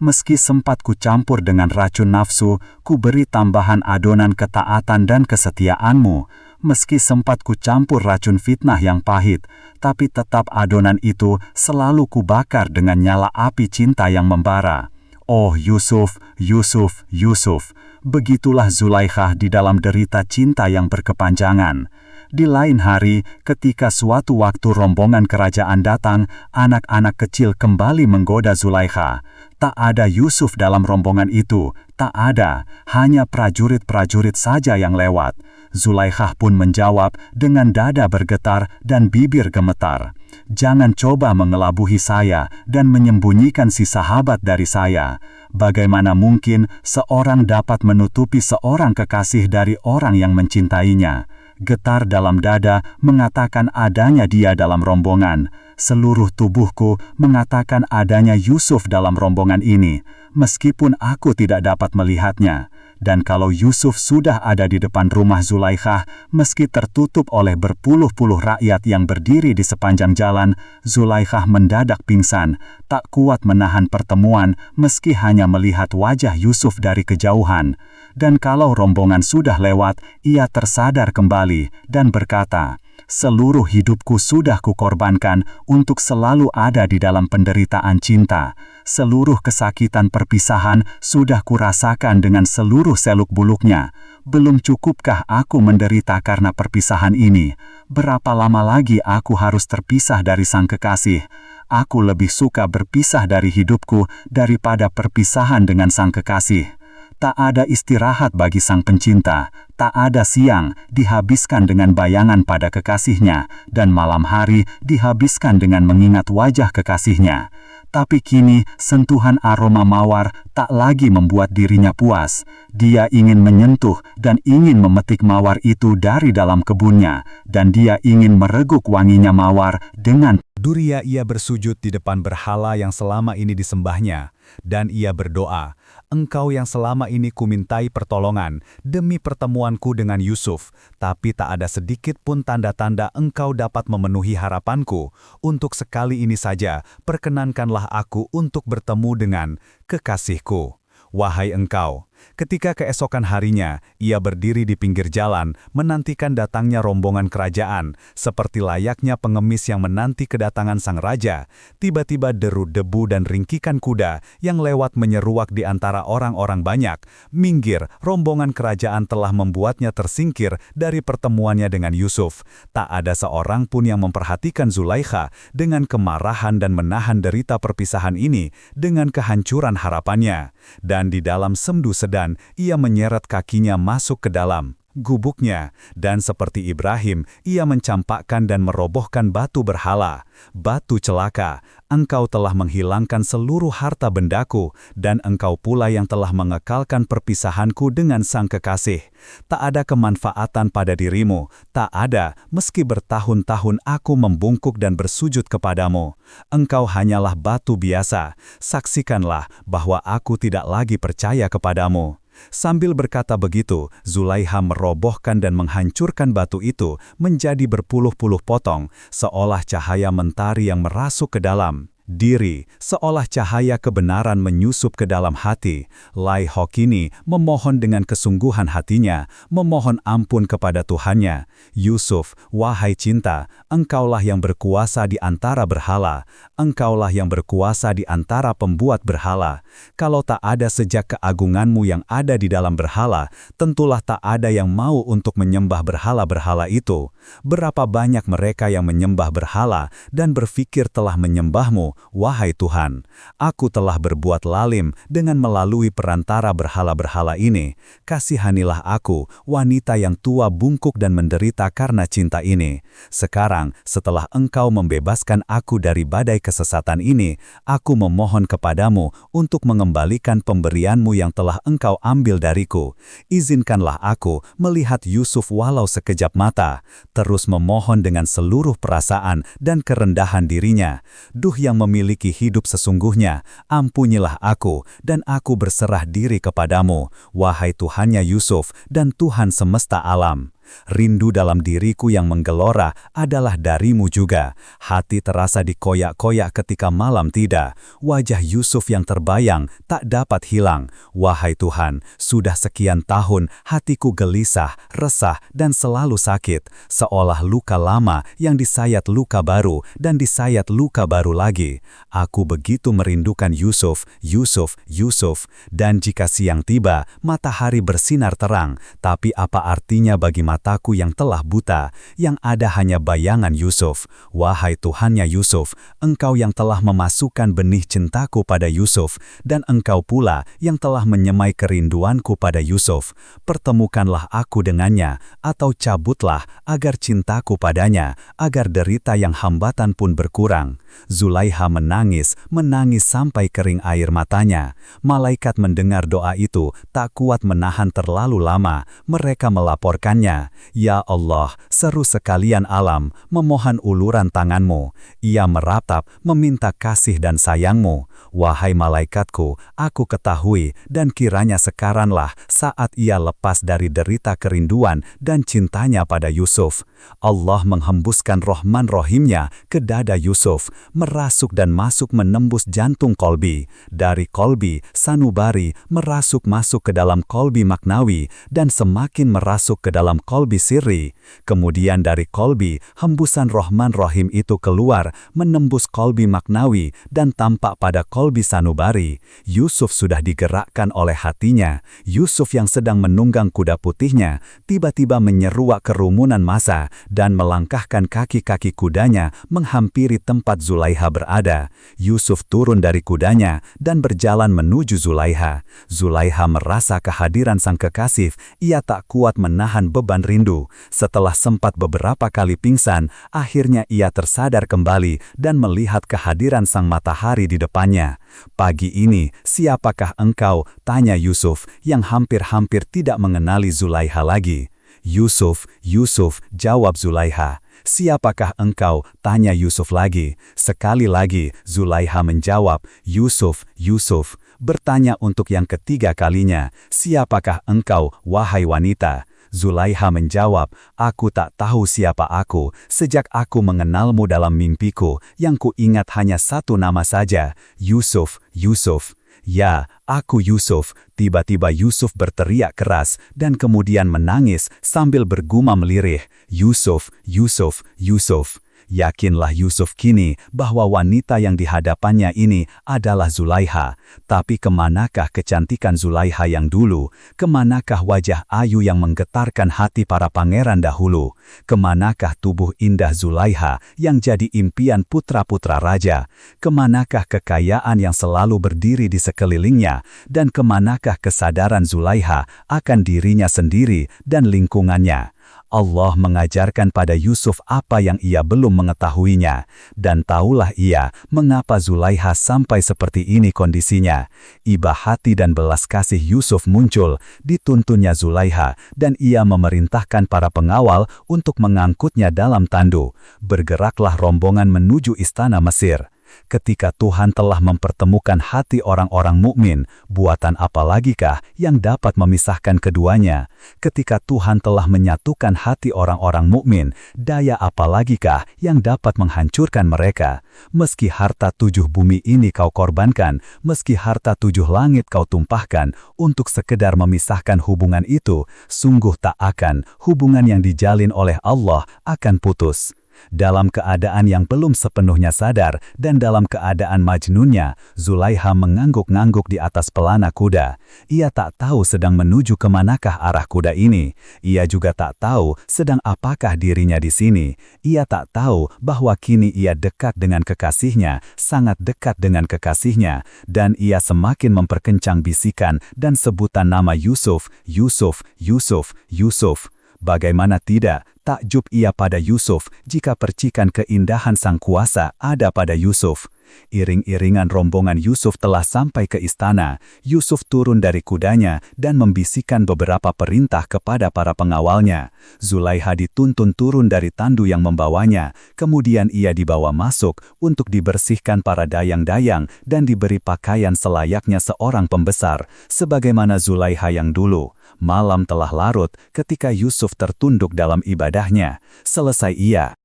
Meski sempat ku campur dengan racun nafsu, ku beri tambahan adonan ketaatan dan kesetiaanmu. Meski sempat ku campur racun fitnah yang pahit, tapi tetap adonan itu selalu ku bakar dengan nyala api cinta yang membara. Oh Yusuf, Yusuf, Yusuf." Begitulah Zulaikha di dalam derita cinta yang berkepanjangan. Di lain hari, ketika suatu waktu rombongan kerajaan datang, anak-anak kecil kembali menggoda Zulaikha. Tak ada Yusuf dalam rombongan itu, tak ada, hanya prajurit-prajurit saja yang lewat. Zulaikha pun menjawab dengan dada bergetar dan bibir gemetar, "Jangan coba mengelabuhi saya dan menyembunyikan si sahabat dari saya. Bagaimana mungkin seorang dapat menutupi seorang kekasih dari orang yang mencintainya?" Getar dalam dada mengatakan adanya dia dalam rombongan. Seluruh tubuhku mengatakan adanya Yusuf dalam rombongan ini, meskipun aku tidak dapat melihatnya. Dan kalau Yusuf sudah ada di depan rumah Zulaikha, meski tertutup oleh berpuluh-puluh rakyat yang berdiri di sepanjang jalan, Zulaikha mendadak pingsan, tak kuat menahan pertemuan meski hanya melihat wajah Yusuf dari kejauhan. Dan kalau rombongan sudah lewat, ia tersadar kembali dan berkata, "Seluruh hidupku sudah kukorbankan untuk selalu ada di dalam penderitaan cinta. Seluruh kesakitan perpisahan sudah kurasakan dengan seluruh seluk-beluknya. Belum cukupkah aku menderita karena perpisahan ini? Berapa lama lagi aku harus terpisah dari sang kekasih? Aku lebih suka berpisah dari hidupku daripada perpisahan dengan sang kekasih." Tak ada istirahat bagi sang pencinta, tak ada siang dihabiskan dengan bayangan pada kekasihnya, dan malam hari dihabiskan dengan mengingat wajah kekasihnya. Tapi kini sentuhan aroma mawar tak lagi membuat dirinya puas. Dia ingin menyentuh dan ingin memetik mawar itu dari dalam kebunnya, dan dia ingin mereguk wanginya mawar dengan Duria ia bersujud di depan berhala yang selama ini disembahnya, dan ia berdoa, "Engkau yang selama ini kumintai pertolongan demi pertemuanku dengan Yusuf, tapi tak ada sedikit pun tanda-tanda engkau dapat memenuhi harapanku. Untuk sekali ini saja, perkenankanlah aku untuk bertemu dengan kekasihku. Wahai engkau, Ketika keesokan harinya, ia berdiri di pinggir jalan, menantikan datangnya rombongan kerajaan, seperti layaknya pengemis yang menanti kedatangan sang raja. Tiba-tiba deru debu dan ringkikan kuda yang lewat menyeruak di antara orang-orang banyak. Minggir, rombongan kerajaan telah membuatnya tersingkir dari pertemuannya dengan Yusuf. Tak ada seorang pun yang memperhatikan Zulaikha dengan kemarahan dan menahan derita perpisahan ini dengan kehancuran harapannya. Dan di dalam sendu sedan, ia menyeret kakinya masuk ke dalam gubuknya, dan seperti Ibrahim, ia mencampakkan dan merobohkan batu berhala. Batu celaka, engkau telah menghilangkan seluruh harta bendaku, dan engkau pula yang telah mengekalkan perpisahanku dengan sang kekasih. Tak ada kemanfaatan pada dirimu, tak ada, meski bertahun-tahun aku membungkuk dan bersujud kepadamu. Engkau hanyalah batu biasa, saksikanlah bahwa aku tidak lagi percaya kepadamu. Sambil berkata begitu, Zulaikha merobohkan dan menghancurkan batu itu menjadi berpuluh-puluh potong, seolah cahaya mentari yang merasuk ke dalam diri, seolah cahaya kebenaran menyusup ke dalam hati. Lai Hokini memohon dengan kesungguhan hatinya, memohon ampun kepada Tuhannya. Yusuf, wahai cinta, engkaulah yang berkuasa di antara berhala, engkaulah yang berkuasa di antara pembuat berhala. Kalau tak ada sejak keagunganmu yang ada di dalam berhala, tentulah tak ada yang mau untuk menyembah berhala-berhala itu. Berapa banyak mereka yang menyembah berhala dan berpikir telah menyembahmu, wahai Tuhan. Aku telah berbuat lalim dengan melalui perantara berhala-berhala ini. Kasihanilah aku, wanita yang tua bungkuk dan menderita karena cinta ini. Sekarang, setelah engkau membebaskan aku dari badai kesesatan ini, aku memohon kepadamu untuk mengembalikan pemberianmu yang telah engkau ambil dariku. Izinkanlah aku melihat Yusuf walau sekejap mata, terus memohon dengan seluruh perasaan dan kerendahan dirinya. Duh yang memiliki hidup sesungguhnya, ampunilah aku, dan aku berserah diri kepadamu, wahai Tuhannya Yusuf dan Tuhan semesta alam. Rindu dalam diriku yang menggelora adalah darimu juga. Hati terasa dikoyak-koyak ketika malam tiba. Wajah Yusuf yang terbayang tak dapat hilang. Wahai Tuhan, sudah sekian tahun hatiku gelisah, resah, dan selalu sakit. Seolah luka lama yang disayat luka baru dan disayat luka baru lagi. Aku begitu merindukan Yusuf, Yusuf, Yusuf. Dan jika siang tiba, matahari bersinar terang. Tapi apa artinya bagi mataku yang telah buta, yang ada hanya bayangan Yusuf. Wahai Tuhannya Yusuf, engkau yang telah memasukkan benih cintaku pada Yusuf, dan engkau pula yang telah menyemai kerinduanku pada Yusuf. Pertemukanlah aku dengannya, atau cabutlah agar cintaku padanya, agar derita yang hambatan pun berkurang. Zulaikha menangis, menangis sampai kering air matanya. Malaikat mendengar doa itu, tak kuat menahan terlalu lama. Mereka melaporkannya, "Ya Allah, seru sekalian alam, memohon uluran tanganmu." Ia meratap, meminta kasih dan sayangmu. Wahai malaikatku, aku ketahui, dan kiranya sekaranglah saat ia lepas dari derita kerinduan dan cintanya pada Yusuf. Allah menghembuskan Rahman Rahimnya ke dada Yusuf, merasuk dan masuk menembus jantung kolbi. Dari kolbi, sanubari, merasuk masuk ke dalam kolbi maknawi, dan semakin merasuk ke dalam kolbi sirri. Kemudian dari kolbi, hembusan Rahman Rahim itu keluar, menembus kolbi maknawi, dan tampak pada kolbi sanubari. Yusuf sudah digerakkan oleh hatinya. Yusuf yang sedang menunggang kuda putihnya, tiba-tiba menyeruak kerumunan massa, dan melangkahkan kaki-kaki kudanya menghampiri tempat Zulaikha berada. Yusuf turun dari kudanya dan berjalan menuju Zulaikha. Zulaikha merasa kehadiran sang kekasih, ia tak kuat menahan beban rindu. Setelah sempat beberapa kali pingsan, akhirnya ia tersadar kembali dan melihat kehadiran sang matahari di depannya. "Pagi ini, siapakah engkau?" tanya Yusuf, yang hampir-hampir tidak mengenali Zulaikha lagi. "Yusuf, Yusuf," jawab Zulaikha. "Siapakah engkau?" tanya Yusuf lagi. Sekali lagi, Zulaikha menjawab, "Yusuf, Yusuf." Bertanya untuk yang ketiga kalinya, "Siapakah engkau, wahai wanita?" Zulaikha menjawab, "Aku tak tahu siapa aku, sejak aku mengenalmu dalam mimpiku, yang ku ingat hanya satu nama saja, Yusuf, Yusuf." "Ya, aku Yusuf." Tiba-tiba Yusuf berteriak keras dan kemudian menangis sambil bergumam lirih, "Yusuf, Yusuf, Yusuf." Yakinlah Yusuf kini bahwa wanita yang dihadapannya ini adalah Zulaiha. Tapi kemanakah kecantikan Zulaiha yang dulu? Kemanakah wajah ayu yang menggetarkan hati para pangeran dahulu? Kemanakah tubuh indah Zulaiha yang jadi impian putra-putra raja? Kemanakah kekayaan yang selalu berdiri di sekelilingnya? Dan kemanakah kesadaran Zulaiha akan dirinya sendiri dan lingkungannya? Allah mengajarkan pada Yusuf apa yang ia belum mengetahuinya, dan tahulah ia mengapa Zulaiha sampai seperti ini kondisinya. Iba hati dan belas kasih Yusuf muncul, dituntunnya Zulaiha, dan ia memerintahkan para pengawal untuk mengangkutnya dalam tandu. Bergeraklah rombongan menuju istana Mesir. Ketika Tuhan telah mempertemukan hati orang-orang mukmin, buatan apalagikah yang dapat memisahkan keduanya? Ketika Tuhan telah menyatukan hati orang-orang mukmin, daya apalagikah yang dapat menghancurkan mereka? Meski harta 7 bumi ini kau korbankan, meski harta 7 langit kau tumpahkan, untuk sekedar memisahkan hubungan itu, sungguh tak akan, hubungan yang dijalin oleh Allah akan putus. Dalam keadaan yang belum sepenuhnya sadar dan dalam keadaan majnunnya, Zulaiha mengangguk-ngangguk di atas pelana kuda. Ia tak tahu sedang menuju kemanakah arah kuda ini. Ia juga tak tahu sedang apakah dirinya di sini. Ia tak tahu bahwa kini ia dekat dengan kekasihnya, sangat dekat dengan kekasihnya, dan ia semakin memperkencang bisikan dan sebutan nama Yusuf, Yusuf, Yusuf, Yusuf. Bagaimana tidak, takjub ia pada Yusuf jika percikan keindahan sang kuasa ada pada Yusuf. Iring-iringan rombongan Yusuf telah sampai ke istana. Yusuf turun dari kudanya dan membisikkan beberapa perintah kepada para pengawalnya. Zulaiha dituntun turun dari tandu yang membawanya. Kemudian ia dibawa masuk untuk dibersihkan para dayang-dayang dan diberi pakaian selayaknya seorang pembesar, sebagaimana Zulaiha yang dulu. Malam telah larut ketika Yusuf tertunduk dalam ibadahnya. Selesai ia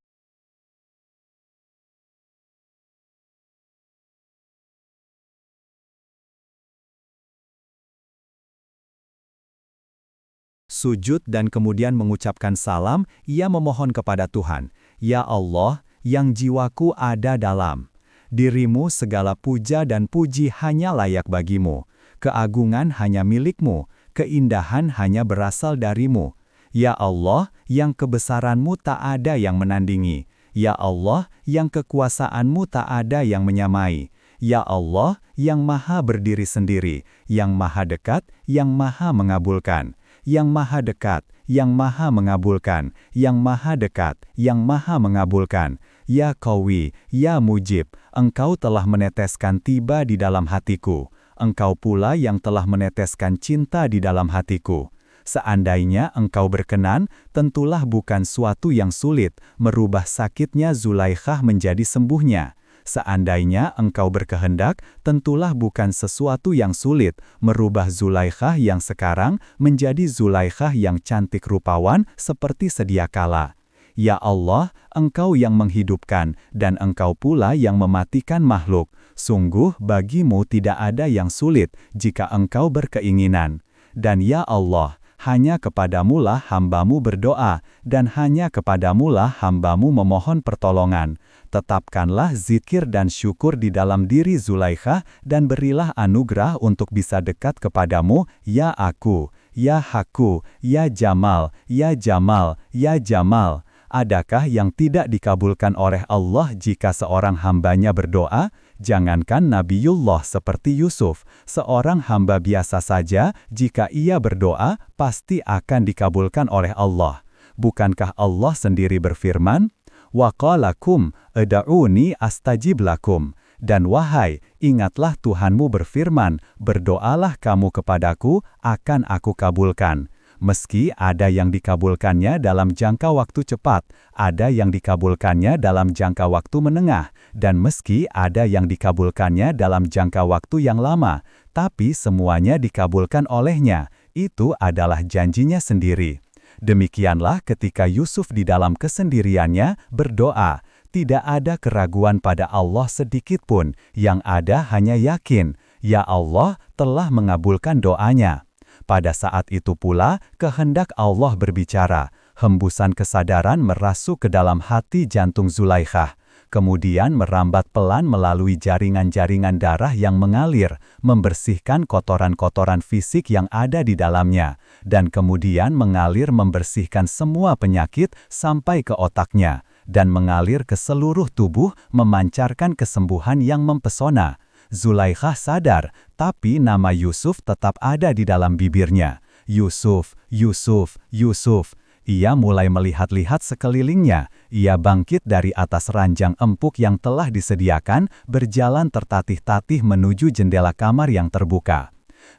sujud dan kemudian mengucapkan salam, ia memohon kepada Tuhan, "Ya Allah, yang jiwaku ada dalam dirimu segala puja dan puji hanya layak bagimu. Keagungan hanya milikmu, keindahan hanya berasal darimu. Ya Allah, yang kebesaranmu tak ada yang menandingi. Ya Allah, yang kekuasaanmu tak ada yang menyamai. Ya Allah, yang maha berdiri sendiri, yang maha dekat, yang maha mengabulkan. Yang maha dekat, yang maha mengabulkan, yang maha dekat, yang maha mengabulkan. Ya Qawi, ya Mujib, Engkau telah meneteskan tiba di dalam hatiku. Engkau pula yang telah meneteskan cinta di dalam hatiku. Seandainya Engkau berkenan, tentulah bukan suatu yang sulit merubah sakitnya Zulaikhah menjadi sembuhnya. Seandainya Engkau berkehendak, tentulah bukan sesuatu yang sulit merubah Zulaikhah yang sekarang menjadi Zulaikhah yang cantik rupawan seperti sedia kala. Ya Allah, Engkau yang menghidupkan, dan Engkau pula yang mematikan makhluk. Sungguh bagimu tidak ada yang sulit jika Engkau berkeinginan. Dan ya Allah, hanya kepadamulah hambamu berdoa, dan hanya kepadamulah hambamu memohon pertolongan. Tetapkanlah zikir dan syukur di dalam diri Zulaikhah, dan berilah anugerah untuk bisa dekat kepadamu, ya Aku, ya Haku, ya Jamal, ya Jamal, ya Jamal. Adakah yang tidak dikabulkan oleh Allah jika seorang hambanya berdoa? Jangankan Nabiullah seperti Yusuf, seorang hamba biasa saja, jika ia berdoa, pasti akan dikabulkan oleh Allah. Bukankah Allah sendiri berfirman, "Wa qalakum ud'uni astajib lakum." Dan wahai, ingatlah Tuhanmu berfirman, "Berdoalah kamu kepadaku, akan aku kabulkan." Meski ada yang dikabulkannya dalam jangka waktu cepat, ada yang dikabulkannya dalam jangka waktu menengah, dan meski ada yang dikabulkannya dalam jangka waktu yang lama, tapi semuanya dikabulkan olehnya, itu adalah janjinya sendiri. Demikianlah ketika Yusuf di dalam kesendiriannya berdoa, tidak ada keraguan pada Allah sedikitpun, yang ada hanya yakin. Ya Allah telah mengabulkan doanya. Pada saat itu pula, kehendak Allah berbicara. Hembusan kesadaran merasuk ke dalam hati jantung Zulaikhah. Kemudian merambat pelan melalui jaringan-jaringan darah yang mengalir, membersihkan kotoran-kotoran fisik yang ada di dalamnya, dan kemudian mengalir membersihkan semua penyakit sampai ke otaknya, dan mengalir ke seluruh tubuh memancarkan kesembuhan yang mempesona. Zulaikhah sadar, tapi nama Yusuf tetap ada di dalam bibirnya. Yusuf, Yusuf, Yusuf. Ia mulai melihat-lihat sekelilingnya. Ia bangkit dari atas ranjang empuk yang telah disediakan, berjalan tertatih-tatih menuju jendela kamar yang terbuka.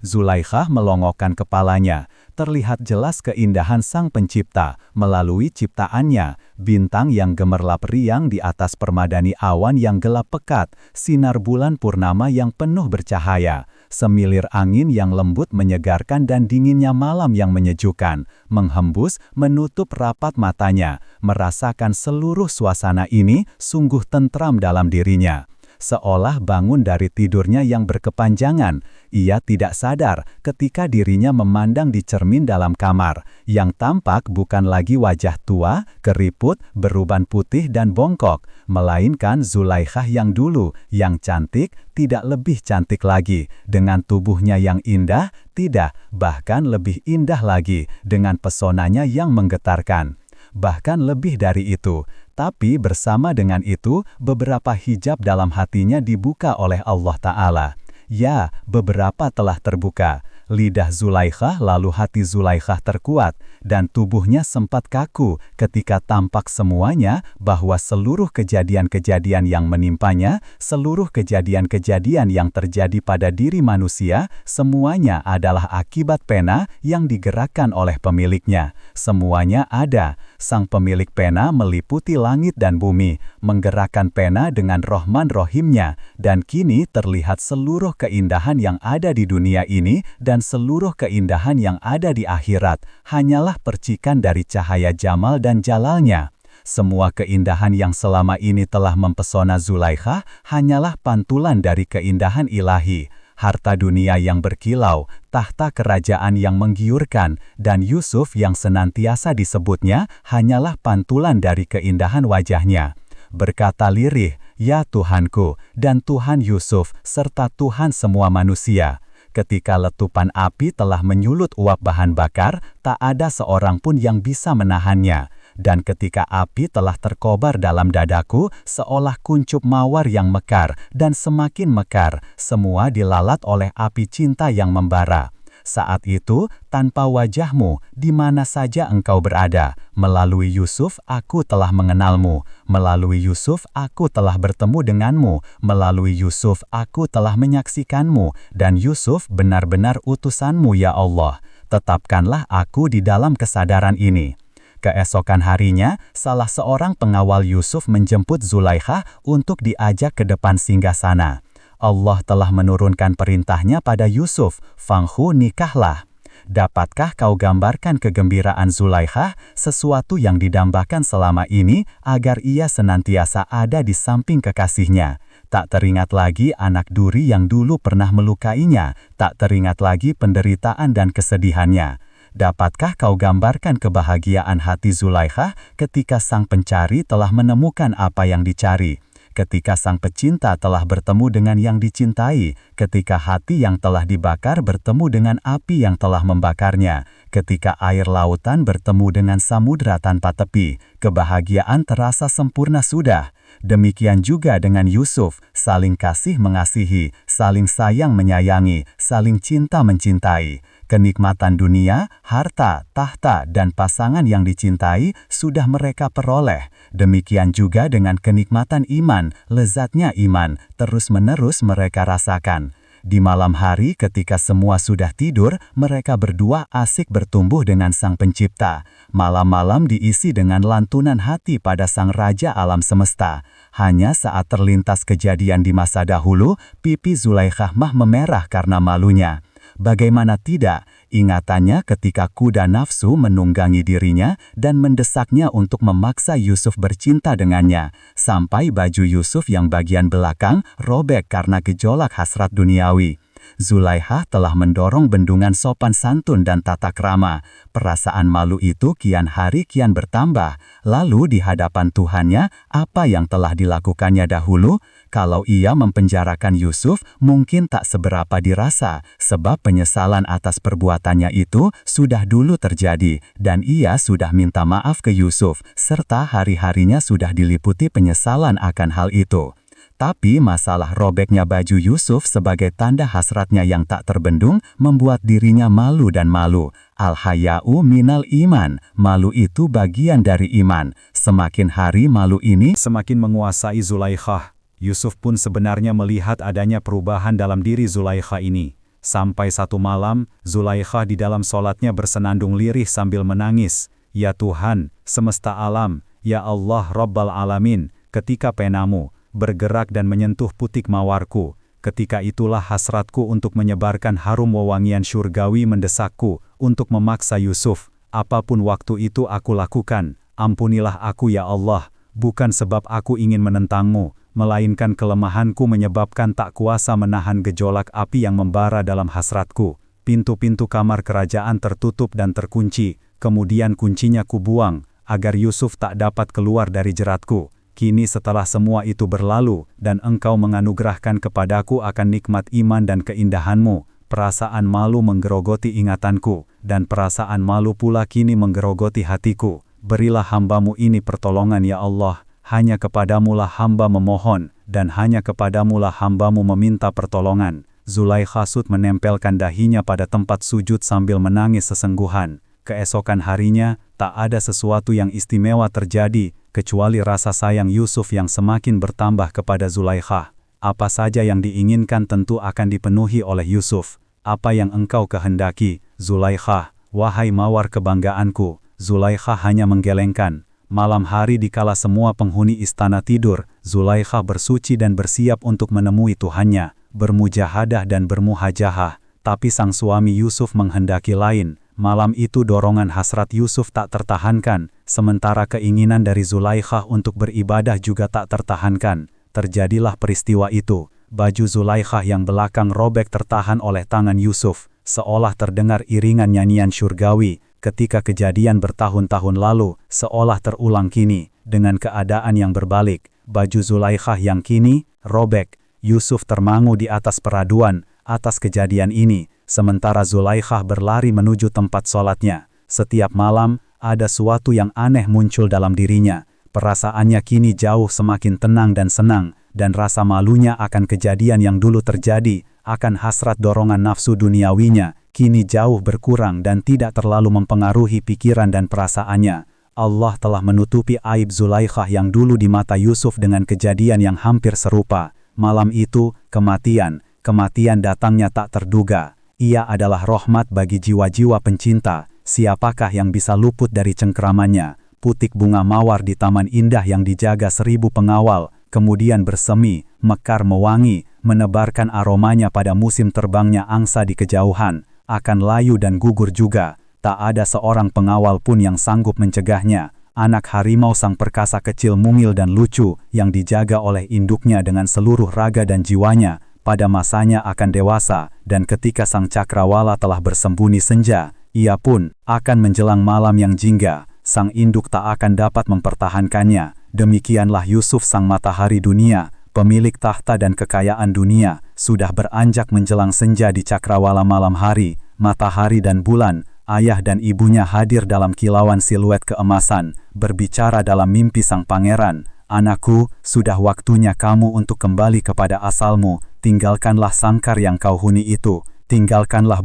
Zulaikhah melongokkan kepalanya. Terlihat jelas keindahan Sang Pencipta melalui ciptaannya, bintang yang gemerlap riang di atas permadani awan yang gelap pekat, sinar bulan purnama yang penuh bercahaya, semilir angin yang lembut menyegarkan dan dinginnya malam yang menyejukkan, menghembus, menutup rapat matanya, merasakan seluruh suasana ini sungguh tentram dalam dirinya. Seolah bangun dari tidurnya yang berkepanjangan, ia tidak sadar ketika dirinya memandang di cermin dalam kamar, yang tampak bukan lagi wajah tua, keriput, beruban putih dan bongkok, melainkan Zulaikhah yang dulu, yang cantik, tidak lebih cantik lagi, dengan tubuhnya yang indah, tidak, bahkan lebih indah lagi, dengan pesonanya yang menggetarkan. Bahkan lebih dari itu. Tapi bersama dengan itu, beberapa hijab dalam hatinya dibuka oleh Allah Ta'ala. Ya, beberapa telah terbuka. Lidah Zulaikhah lalu hati Zulaikhah terkuat, dan tubuhnya sempat kaku ketika tampak semuanya bahwa seluruh kejadian-kejadian yang menimpanya, seluruh kejadian-kejadian yang terjadi pada diri manusia, semuanya adalah akibat pena yang digerakkan oleh pemiliknya. Semuanya ada. Sang pemilik pena meliputi langit dan bumi, menggerakkan pena dengan Rahman-Rahimnya, dan kini terlihat seluruh keindahan yang ada di dunia ini dan seluruh keindahan yang ada di akhirat, hanyalah percikan dari cahaya Jamal dan Jalalnya. Semua keindahan yang selama ini telah mempesona Zulaikhah hanyalah pantulan dari keindahan ilahi. Harta dunia yang berkilau, tahta kerajaan yang menggiurkan, dan Yusuf yang senantiasa disebutnya hanyalah pantulan dari keindahan wajahnya. Berkata lirih, "Ya Tuhanku, dan Tuhan Yusuf, serta Tuhan semua manusia." Ketika letupan api telah menyulut uap bahan bakar, tak ada seorang pun yang bisa menahannya. Dan ketika api telah terkobar dalam dadaku, seolah kuncup mawar yang mekar, dan semakin mekar, semua dilalat oleh api cinta yang membara. Saat itu, tanpa wajahmu, di mana saja engkau berada, melalui Yusuf aku telah mengenalmu, melalui Yusuf aku telah bertemu denganmu, melalui Yusuf aku telah menyaksikanmu, dan Yusuf benar-benar utusanmu ya Allah. Tetapkanlah aku di dalam kesadaran ini. Keesokan harinya, salah seorang pengawal Yusuf menjemput Zulaikhah untuk diajak ke depan singgasana. Allah telah menurunkan perintahnya pada Yusuf, "Fanghu nikahlah." Dapatkah kau gambarkan kegembiraan Zulaikhah, sesuatu yang didambakan selama ini agar ia senantiasa ada di samping kekasihnya? Tak teringat lagi anak duri yang dulu pernah melukainya, tak teringat lagi penderitaan dan kesedihannya. Dapatkah kau gambarkan kebahagiaan hati Zulaikhah ketika sang pencari telah menemukan apa yang dicari? Ketika sang pecinta telah bertemu dengan yang dicintai, ketika hati yang telah dibakar bertemu dengan api yang telah membakarnya, ketika air lautan bertemu dengan samudra tanpa tepi, kebahagiaan terasa sempurna sudah. Demikian juga dengan Yusuf, saling kasih mengasihi, saling sayang menyayangi, saling cinta mencintai. Kenikmatan dunia, harta, tahta, dan pasangan yang dicintai sudah mereka peroleh. Demikian juga dengan kenikmatan iman, lezatnya iman, terus-menerus mereka rasakan. Di malam hari ketika semua sudah tidur, mereka berdua asik bertumbuh dengan Sang Pencipta. Malam-malam diisi dengan lantunan hati pada Sang Raja alam semesta. Hanya saat terlintas kejadian di masa dahulu, pipi Zulaikhah memerah karena malunya. Bagaimana tidak, ingatannya ketika kuda nafsu menunggangi dirinya dan mendesaknya untuk memaksa Yusuf bercinta dengannya, sampai baju Yusuf yang bagian belakang robek karena gejolak hasrat duniawi. Zulaikha telah mendorong bendungan sopan santun dan tata krama. Perasaan malu itu kian hari kian bertambah. Lalu di hadapan Tuhannya, apa yang telah dilakukannya dahulu? Kalau ia mempenjarakan Yusuf, mungkin tak seberapa dirasa, sebab penyesalan atas perbuatannya itu sudah dulu terjadi, dan ia sudah minta maaf ke Yusuf, serta hari-harinya sudah diliputi penyesalan akan hal itu. Tapi masalah robeknya baju Yusuf sebagai tanda hasratnya yang tak terbendung membuat dirinya malu dan malu. Al-haya'u minal iman, malu itu bagian dari iman. Semakin hari malu ini semakin menguasai Zulaikha. Yusuf pun sebenarnya melihat adanya perubahan dalam diri Zulaikha ini. Sampai satu malam, Zulaikha di dalam sholatnya bersenandung lirih sambil menangis. Ya Tuhan, semesta alam, ya Allah Rabbal Alamin, ketika penamu bergerak dan menyentuh putik mawarku, ketika itulah hasratku untuk menyebarkan harum wewangian syurgawi mendesakku untuk memaksa Yusuf. Apapun waktu itu aku lakukan, ampunilah aku ya Allah, bukan sebab aku ingin menentangmu, melainkan kelemahanku menyebabkan tak kuasa menahan gejolak api yang membara dalam hasratku. Pintu-pintu kamar kerajaan tertutup dan terkunci, kemudian kuncinya kubuang, agar Yusuf tak dapat keluar dari jeratku. Kini setelah semua itu berlalu, dan engkau menganugerahkan kepadaku akan nikmat iman dan keindahanmu, perasaan malu menggerogoti ingatanku, dan perasaan malu pula kini menggerogoti hatiku. Berilah hambamu ini pertolongan ya Allah, hanya kepadamulah hamba memohon, dan hanya kepadamulah hambamu meminta pertolongan. Zulaikha sud menempelkan dahinya pada tempat sujud sambil menangis sesengguhan. Keesokan harinya, tak ada sesuatu yang istimewa terjadi, kecuali rasa sayang Yusuf yang semakin bertambah kepada Zulaikha. Apa saja yang diinginkan tentu akan dipenuhi oleh Yusuf. Apa yang engkau kehendaki, Zulaikha, wahai mawar kebanggaanku. Zulaikha hanya menggelengkan. Malam hari dikala semua penghuni istana tidur, Zulaikha bersuci dan bersiap untuk menemui Tuhannya, bermujahadah dan bermuhajahah. Tapi sang suami Yusuf menghendaki lain. Malam itu dorongan hasrat Yusuf tak tertahankan, sementara keinginan dari Zulaikha untuk beribadah juga tak tertahankan. Terjadilah peristiwa itu. Baju Zulaikha yang belakang robek tertahan oleh tangan Yusuf, seolah terdengar iringan nyanyian syurgawi. Ketika kejadian bertahun-tahun lalu, seolah terulang kini, dengan keadaan yang berbalik. Baju Zulaikha yang kini robek. Yusuf termangu di atas peraduan, atas kejadian ini. Sementara Zulaikha berlari menuju tempat sholatnya. Setiap malam, ada sesuatu yang aneh muncul dalam dirinya. Perasaannya kini jauh semakin tenang dan senang, dan rasa malunya akan kejadian yang dulu terjadi, akan hasrat dorongan nafsu duniawinya, kini jauh berkurang dan tidak terlalu mempengaruhi pikiran dan perasaannya. Allah telah menutupi aib Zulaikha yang dulu di mata Yusuf dengan kejadian yang hampir serupa. Malam itu, kematian datangnya tak terduga. Ia adalah rahmat bagi jiwa-jiwa pencinta. Siapakah yang bisa luput dari cengkeramannya? Putik bunga mawar di taman indah yang dijaga 1000 pengawal, kemudian bersemi, mekar mewangi, menebarkan aromanya pada musim terbangnya angsa di kejauhan, akan layu dan gugur juga. Tak ada seorang pengawal pun yang sanggup mencegahnya. Anak harimau sang perkasa kecil mungil dan lucu, yang dijaga oleh induknya dengan seluruh raga dan jiwanya, pada masanya akan dewasa, dan ketika sang cakrawala telah bersembunyi senja, ia pun akan menjelang malam yang jingga. Sang induk tak akan dapat mempertahankannya. Demikianlah Yusuf sang matahari dunia, pemilik tahta dan kekayaan dunia, sudah beranjak menjelang senja di cakrawala malam hari. Matahari dan bulan, ayah dan ibunya hadir dalam kilauan siluet keemasan, berbicara dalam mimpi sang pangeran. Anakku, sudah waktunya kamu untuk kembali kepada asalmu. Tinggalkanlah sangkar yang kau huni itu. Tinggalkanlah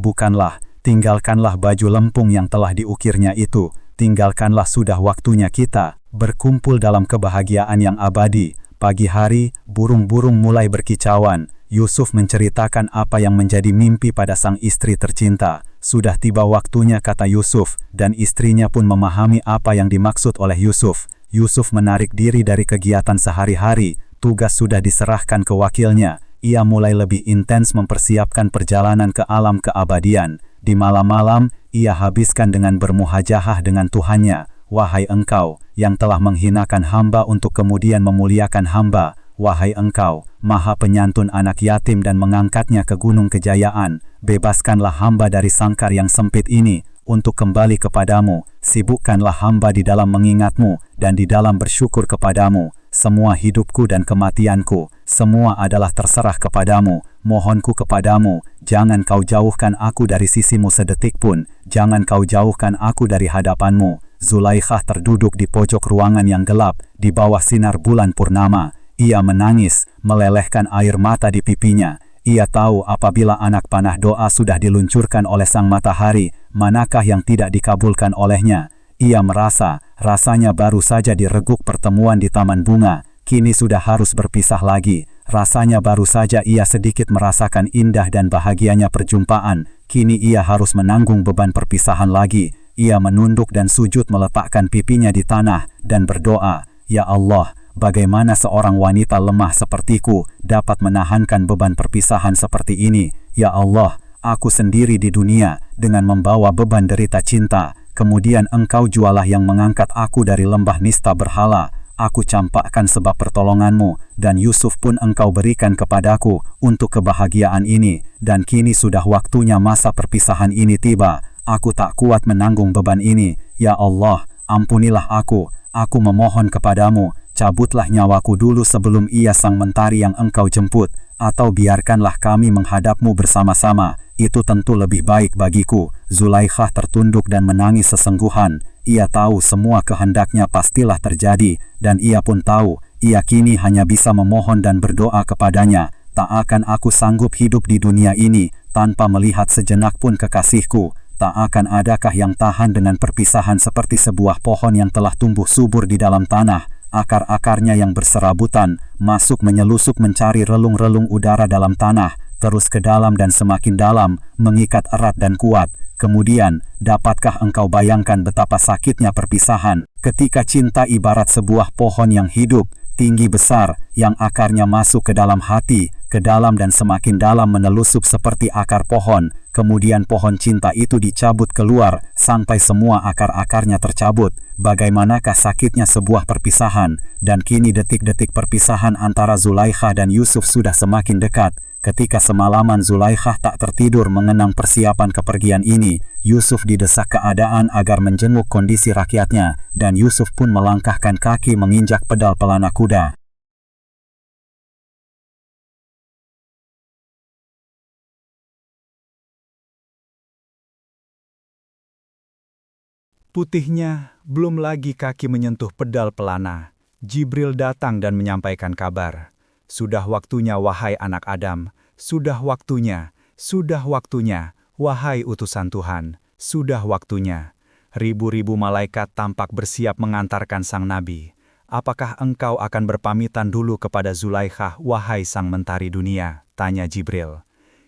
baju lempung yang telah diukirnya itu. Tinggalkanlah, sudah waktunya kita berkumpul dalam kebahagiaan yang abadi. Pagi hari, burung-burung mulai berkicauan. Yusuf menceritakan apa yang menjadi mimpi pada sang istri tercinta. Sudah tiba waktunya, kata Yusuf, dan istrinya pun memahami apa yang dimaksud oleh Yusuf. Yusuf menarik diri dari kegiatan sehari-hari. Tugas sudah diserahkan ke wakilnya. Ia mulai lebih intens mempersiapkan perjalanan ke alam keabadian. Di malam-malam, ia habiskan dengan bermuhajahah dengan Tuhannya. Wahai engkau, yang telah menghinakan hamba untuk kemudian memuliakan hamba. wahai Engkau, Maha Penyantun anak yatim dan mengangkatnya ke gunung kejayaan, bebaskanlah hamba dari sangkar yang sempit ini, untuk kembali kepadamu, sibukkanlah hamba di dalam mengingatmu, dan di dalam bersyukur kepadamu. Semua hidupku dan kematianku, semua adalah terserah kepadamu. Mohonku kepadamu, jangan kau jauhkan aku dari sisimu sedetik pun, jangan kau jauhkan aku dari hadapanmu. Zulaikhah terduduk di pojok ruangan yang gelap, di bawah sinar bulan purnama. Ia menangis, melelehkan air mata di pipinya. Ia tahu apabila anak panah doa sudah diluncurkan oleh sang matahari, manakah yang tidak dikabulkan olehnya. Ia merasa, rasanya baru saja direguk pertemuan di taman bunga, kini sudah harus berpisah lagi. Rasanya baru saja ia sedikit merasakan indah dan bahagianya perjumpaan, kini ia harus menanggung beban perpisahan lagi. Ia menunduk dan sujud meletakkan pipinya di tanah, dan berdoa, "Ya Allah, bagaimana seorang wanita lemah sepertiku dapat menahankan beban perpisahan seperti ini? Ya Allah, aku sendiri di dunia dengan membawa beban derita cinta. Kemudian Engkau jualah yang mengangkat aku dari lembah nista berhala. Aku campakkan sebab pertolonganmu, dan Yusuf pun Engkau berikan kepadaku untuk kebahagiaan ini. Dan kini sudah waktunya masa perpisahan ini tiba. Aku tak kuat menanggung beban ini. Ya Allah, ampunilah aku. Aku memohon kepadamu, cabutlah nyawaku dulu sebelum ia sang mentari yang Engkau jemput, atau biarkanlah kami menghadapmu bersama-sama. Itu tentu lebih baik bagiku." Zulaikhah tertunduk dan menangis sesungguhan. Ia tahu semua kehendaknya pastilah terjadi, dan ia pun tahu, ia kini hanya bisa memohon dan berdoa kepadanya. "Tak akan aku sanggup hidup di dunia ini, tanpa melihat sejenak pun kekasihku. Tak akan adakah yang tahan dengan perpisahan seperti sebuah pohon yang telah tumbuh subur di dalam tanah, akar-akarnya yang berserabutan, masuk menyelusuk mencari relung-relung udara dalam tanah, terus ke dalam dan semakin dalam, mengikat erat dan kuat. Kemudian, dapatkah engkau bayangkan betapa sakitnya perpisahan, ketika cinta ibarat sebuah pohon yang hidup, tinggi besar, yang akarnya masuk ke dalam hati, ke dalam dan semakin dalam menelusup seperti akar pohon. Kemudian pohon cinta itu dicabut keluar, sampai semua akar-akarnya tercabut. Bagaimanakah sakitnya sebuah perpisahan, dan kini detik-detik perpisahan antara Zulaikhah dan Yusuf sudah semakin dekat. Ketika semalaman Zulaikhah tak tertidur mengenang persiapan kepergian ini, Yusuf didesak keadaan agar menjenguk kondisi rakyatnya, dan Yusuf pun melangkahkan kaki menginjak pedal pelana kuda. Putihnya, belum lagi kaki menyentuh pedal pelana, Jibril datang dan menyampaikan kabar. "Sudah waktunya, wahai anak Adam, sudah waktunya, wahai utusan Tuhan, sudah waktunya." Ribu-ribu malaikat tampak bersiap mengantarkan sang nabi. "Apakah engkau akan berpamitan dulu kepada Zulaikhah, wahai sang mentari dunia?" tanya Jibril.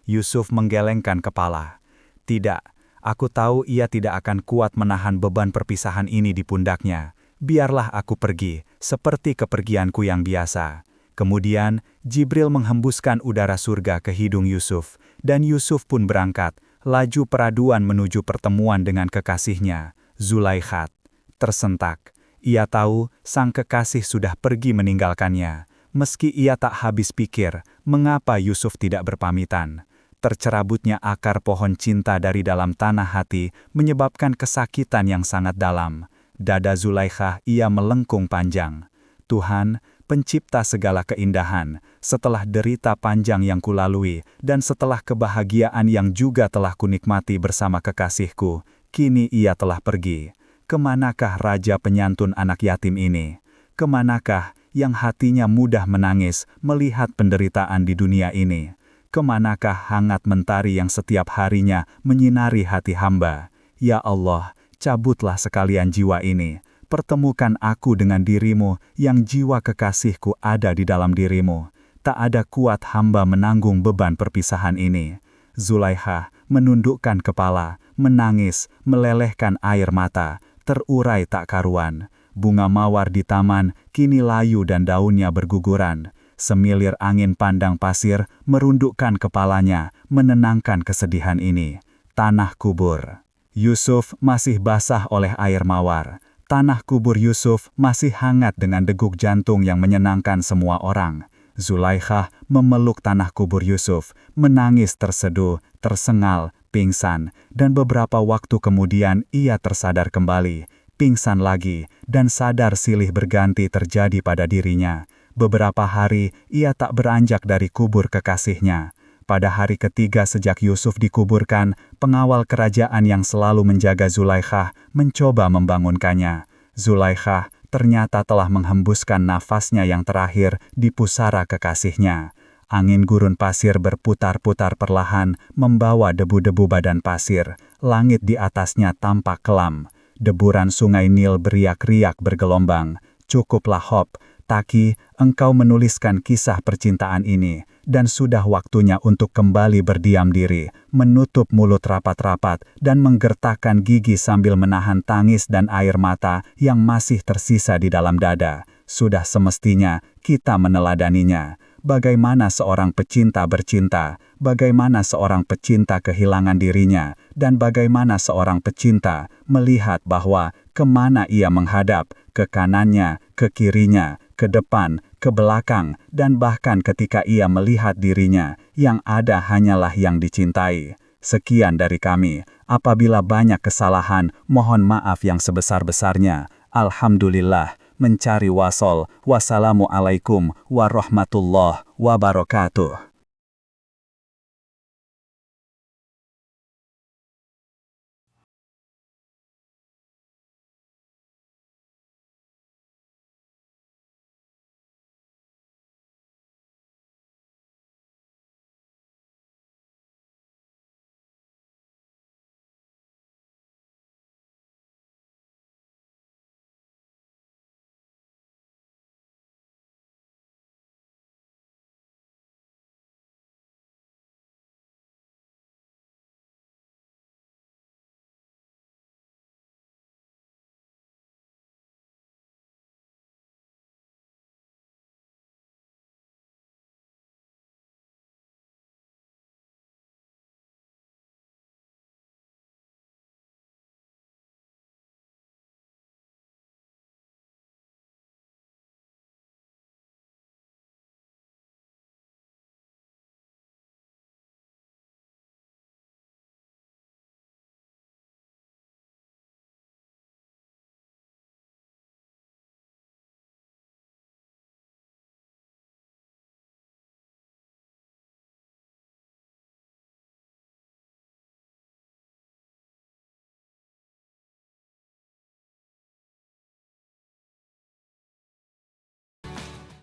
Yusuf menggelengkan kepala. "Tidak. Aku tahu ia tidak akan kuat menahan beban perpisahan ini di pundaknya. Biarlah aku pergi, seperti kepergianku yang biasa." Kemudian, Jibril menghembuskan udara surga ke hidung Yusuf, dan Yusuf pun berangkat, laju peraduan menuju pertemuan dengan kekasihnya, Zulaikhah. Tersentak. Ia tahu sang kekasih sudah pergi meninggalkannya. Meski ia tak habis pikir, mengapa Yusuf tidak berpamitan. Tercerabutnya akar pohon cinta dari dalam tanah hati menyebabkan kesakitan yang sangat dalam. Dada Zulaikhah ia melengkung panjang. "Tuhan, pencipta segala keindahan, setelah derita panjang yang kulalui, dan setelah kebahagiaan yang juga telah kunikmati bersama kekasihku, kini ia telah pergi. Kemanakah raja penyantun anak yatim ini? Kemanakah yang hatinya mudah menangis melihat penderitaan di dunia ini? Kemanakah hangat mentari yang setiap harinya menyinari hati hamba? Ya Allah, cabutlah sekalian jiwa ini. Pertemukan aku dengan dirimu yang jiwa kekasihku ada di dalam dirimu. Tak ada kuat hamba menanggung beban perpisahan ini." Zulaikhah menundukkan kepala, menangis, melelehkan air mata, terurai tak karuan. Bunga mawar di taman kini layu dan daunnya berguguran. Semilir angin pandang pasir merundukkan kepalanya, menenangkan kesedihan ini. Tanah kubur. Yusuf masih basah oleh air mawar. Tanah kubur Yusuf masih hangat dengan degup jantung yang menyenangkan semua orang. Zulaikha memeluk tanah kubur Yusuf, menangis terseduh, tersengal, pingsan, dan beberapa waktu kemudian ia tersadar kembali, pingsan lagi, dan sadar silih berganti terjadi pada dirinya. Beberapa hari ia tak beranjak dari kubur kekasihnya. Pada hari ketiga sejak Yusuf dikuburkan, pengawal kerajaan yang selalu menjaga Zulaikha mencoba membangunkannya. Zulaikha ternyata telah menghembuskan nafasnya yang terakhir di pusara kekasihnya. Angin gurun pasir berputar-putar perlahan, membawa debu-debu badan pasir. Langit di atasnya tampak kelam. Deburan sungai Nil beriak-riak bergelombang. Cukuplah Hop, Taki, engkau menuliskan kisah percintaan ini, dan sudah waktunya untuk kembali berdiam diri, menutup mulut rapat-rapat, dan menggertakkan gigi sambil menahan tangis dan air mata yang masih tersisa di dalam dada. Sudah semestinya kita meneladaninya. Bagaimana seorang pecinta bercinta, bagaimana seorang pecinta kehilangan dirinya, dan bagaimana seorang pecinta melihat bahwa kemana ia menghadap, ke kanannya, ke kirinya, ke depan, ke belakang, dan bahkan ketika ia melihat dirinya, yang ada hanyalah yang dicintai. Sekian dari kami. Apabila banyak kesalahan, mohon maaf yang sebesar-besarnya. Alhamdulillah. Mencari wasol. Wassalamualaikum warahmatullahi wabarakatuh.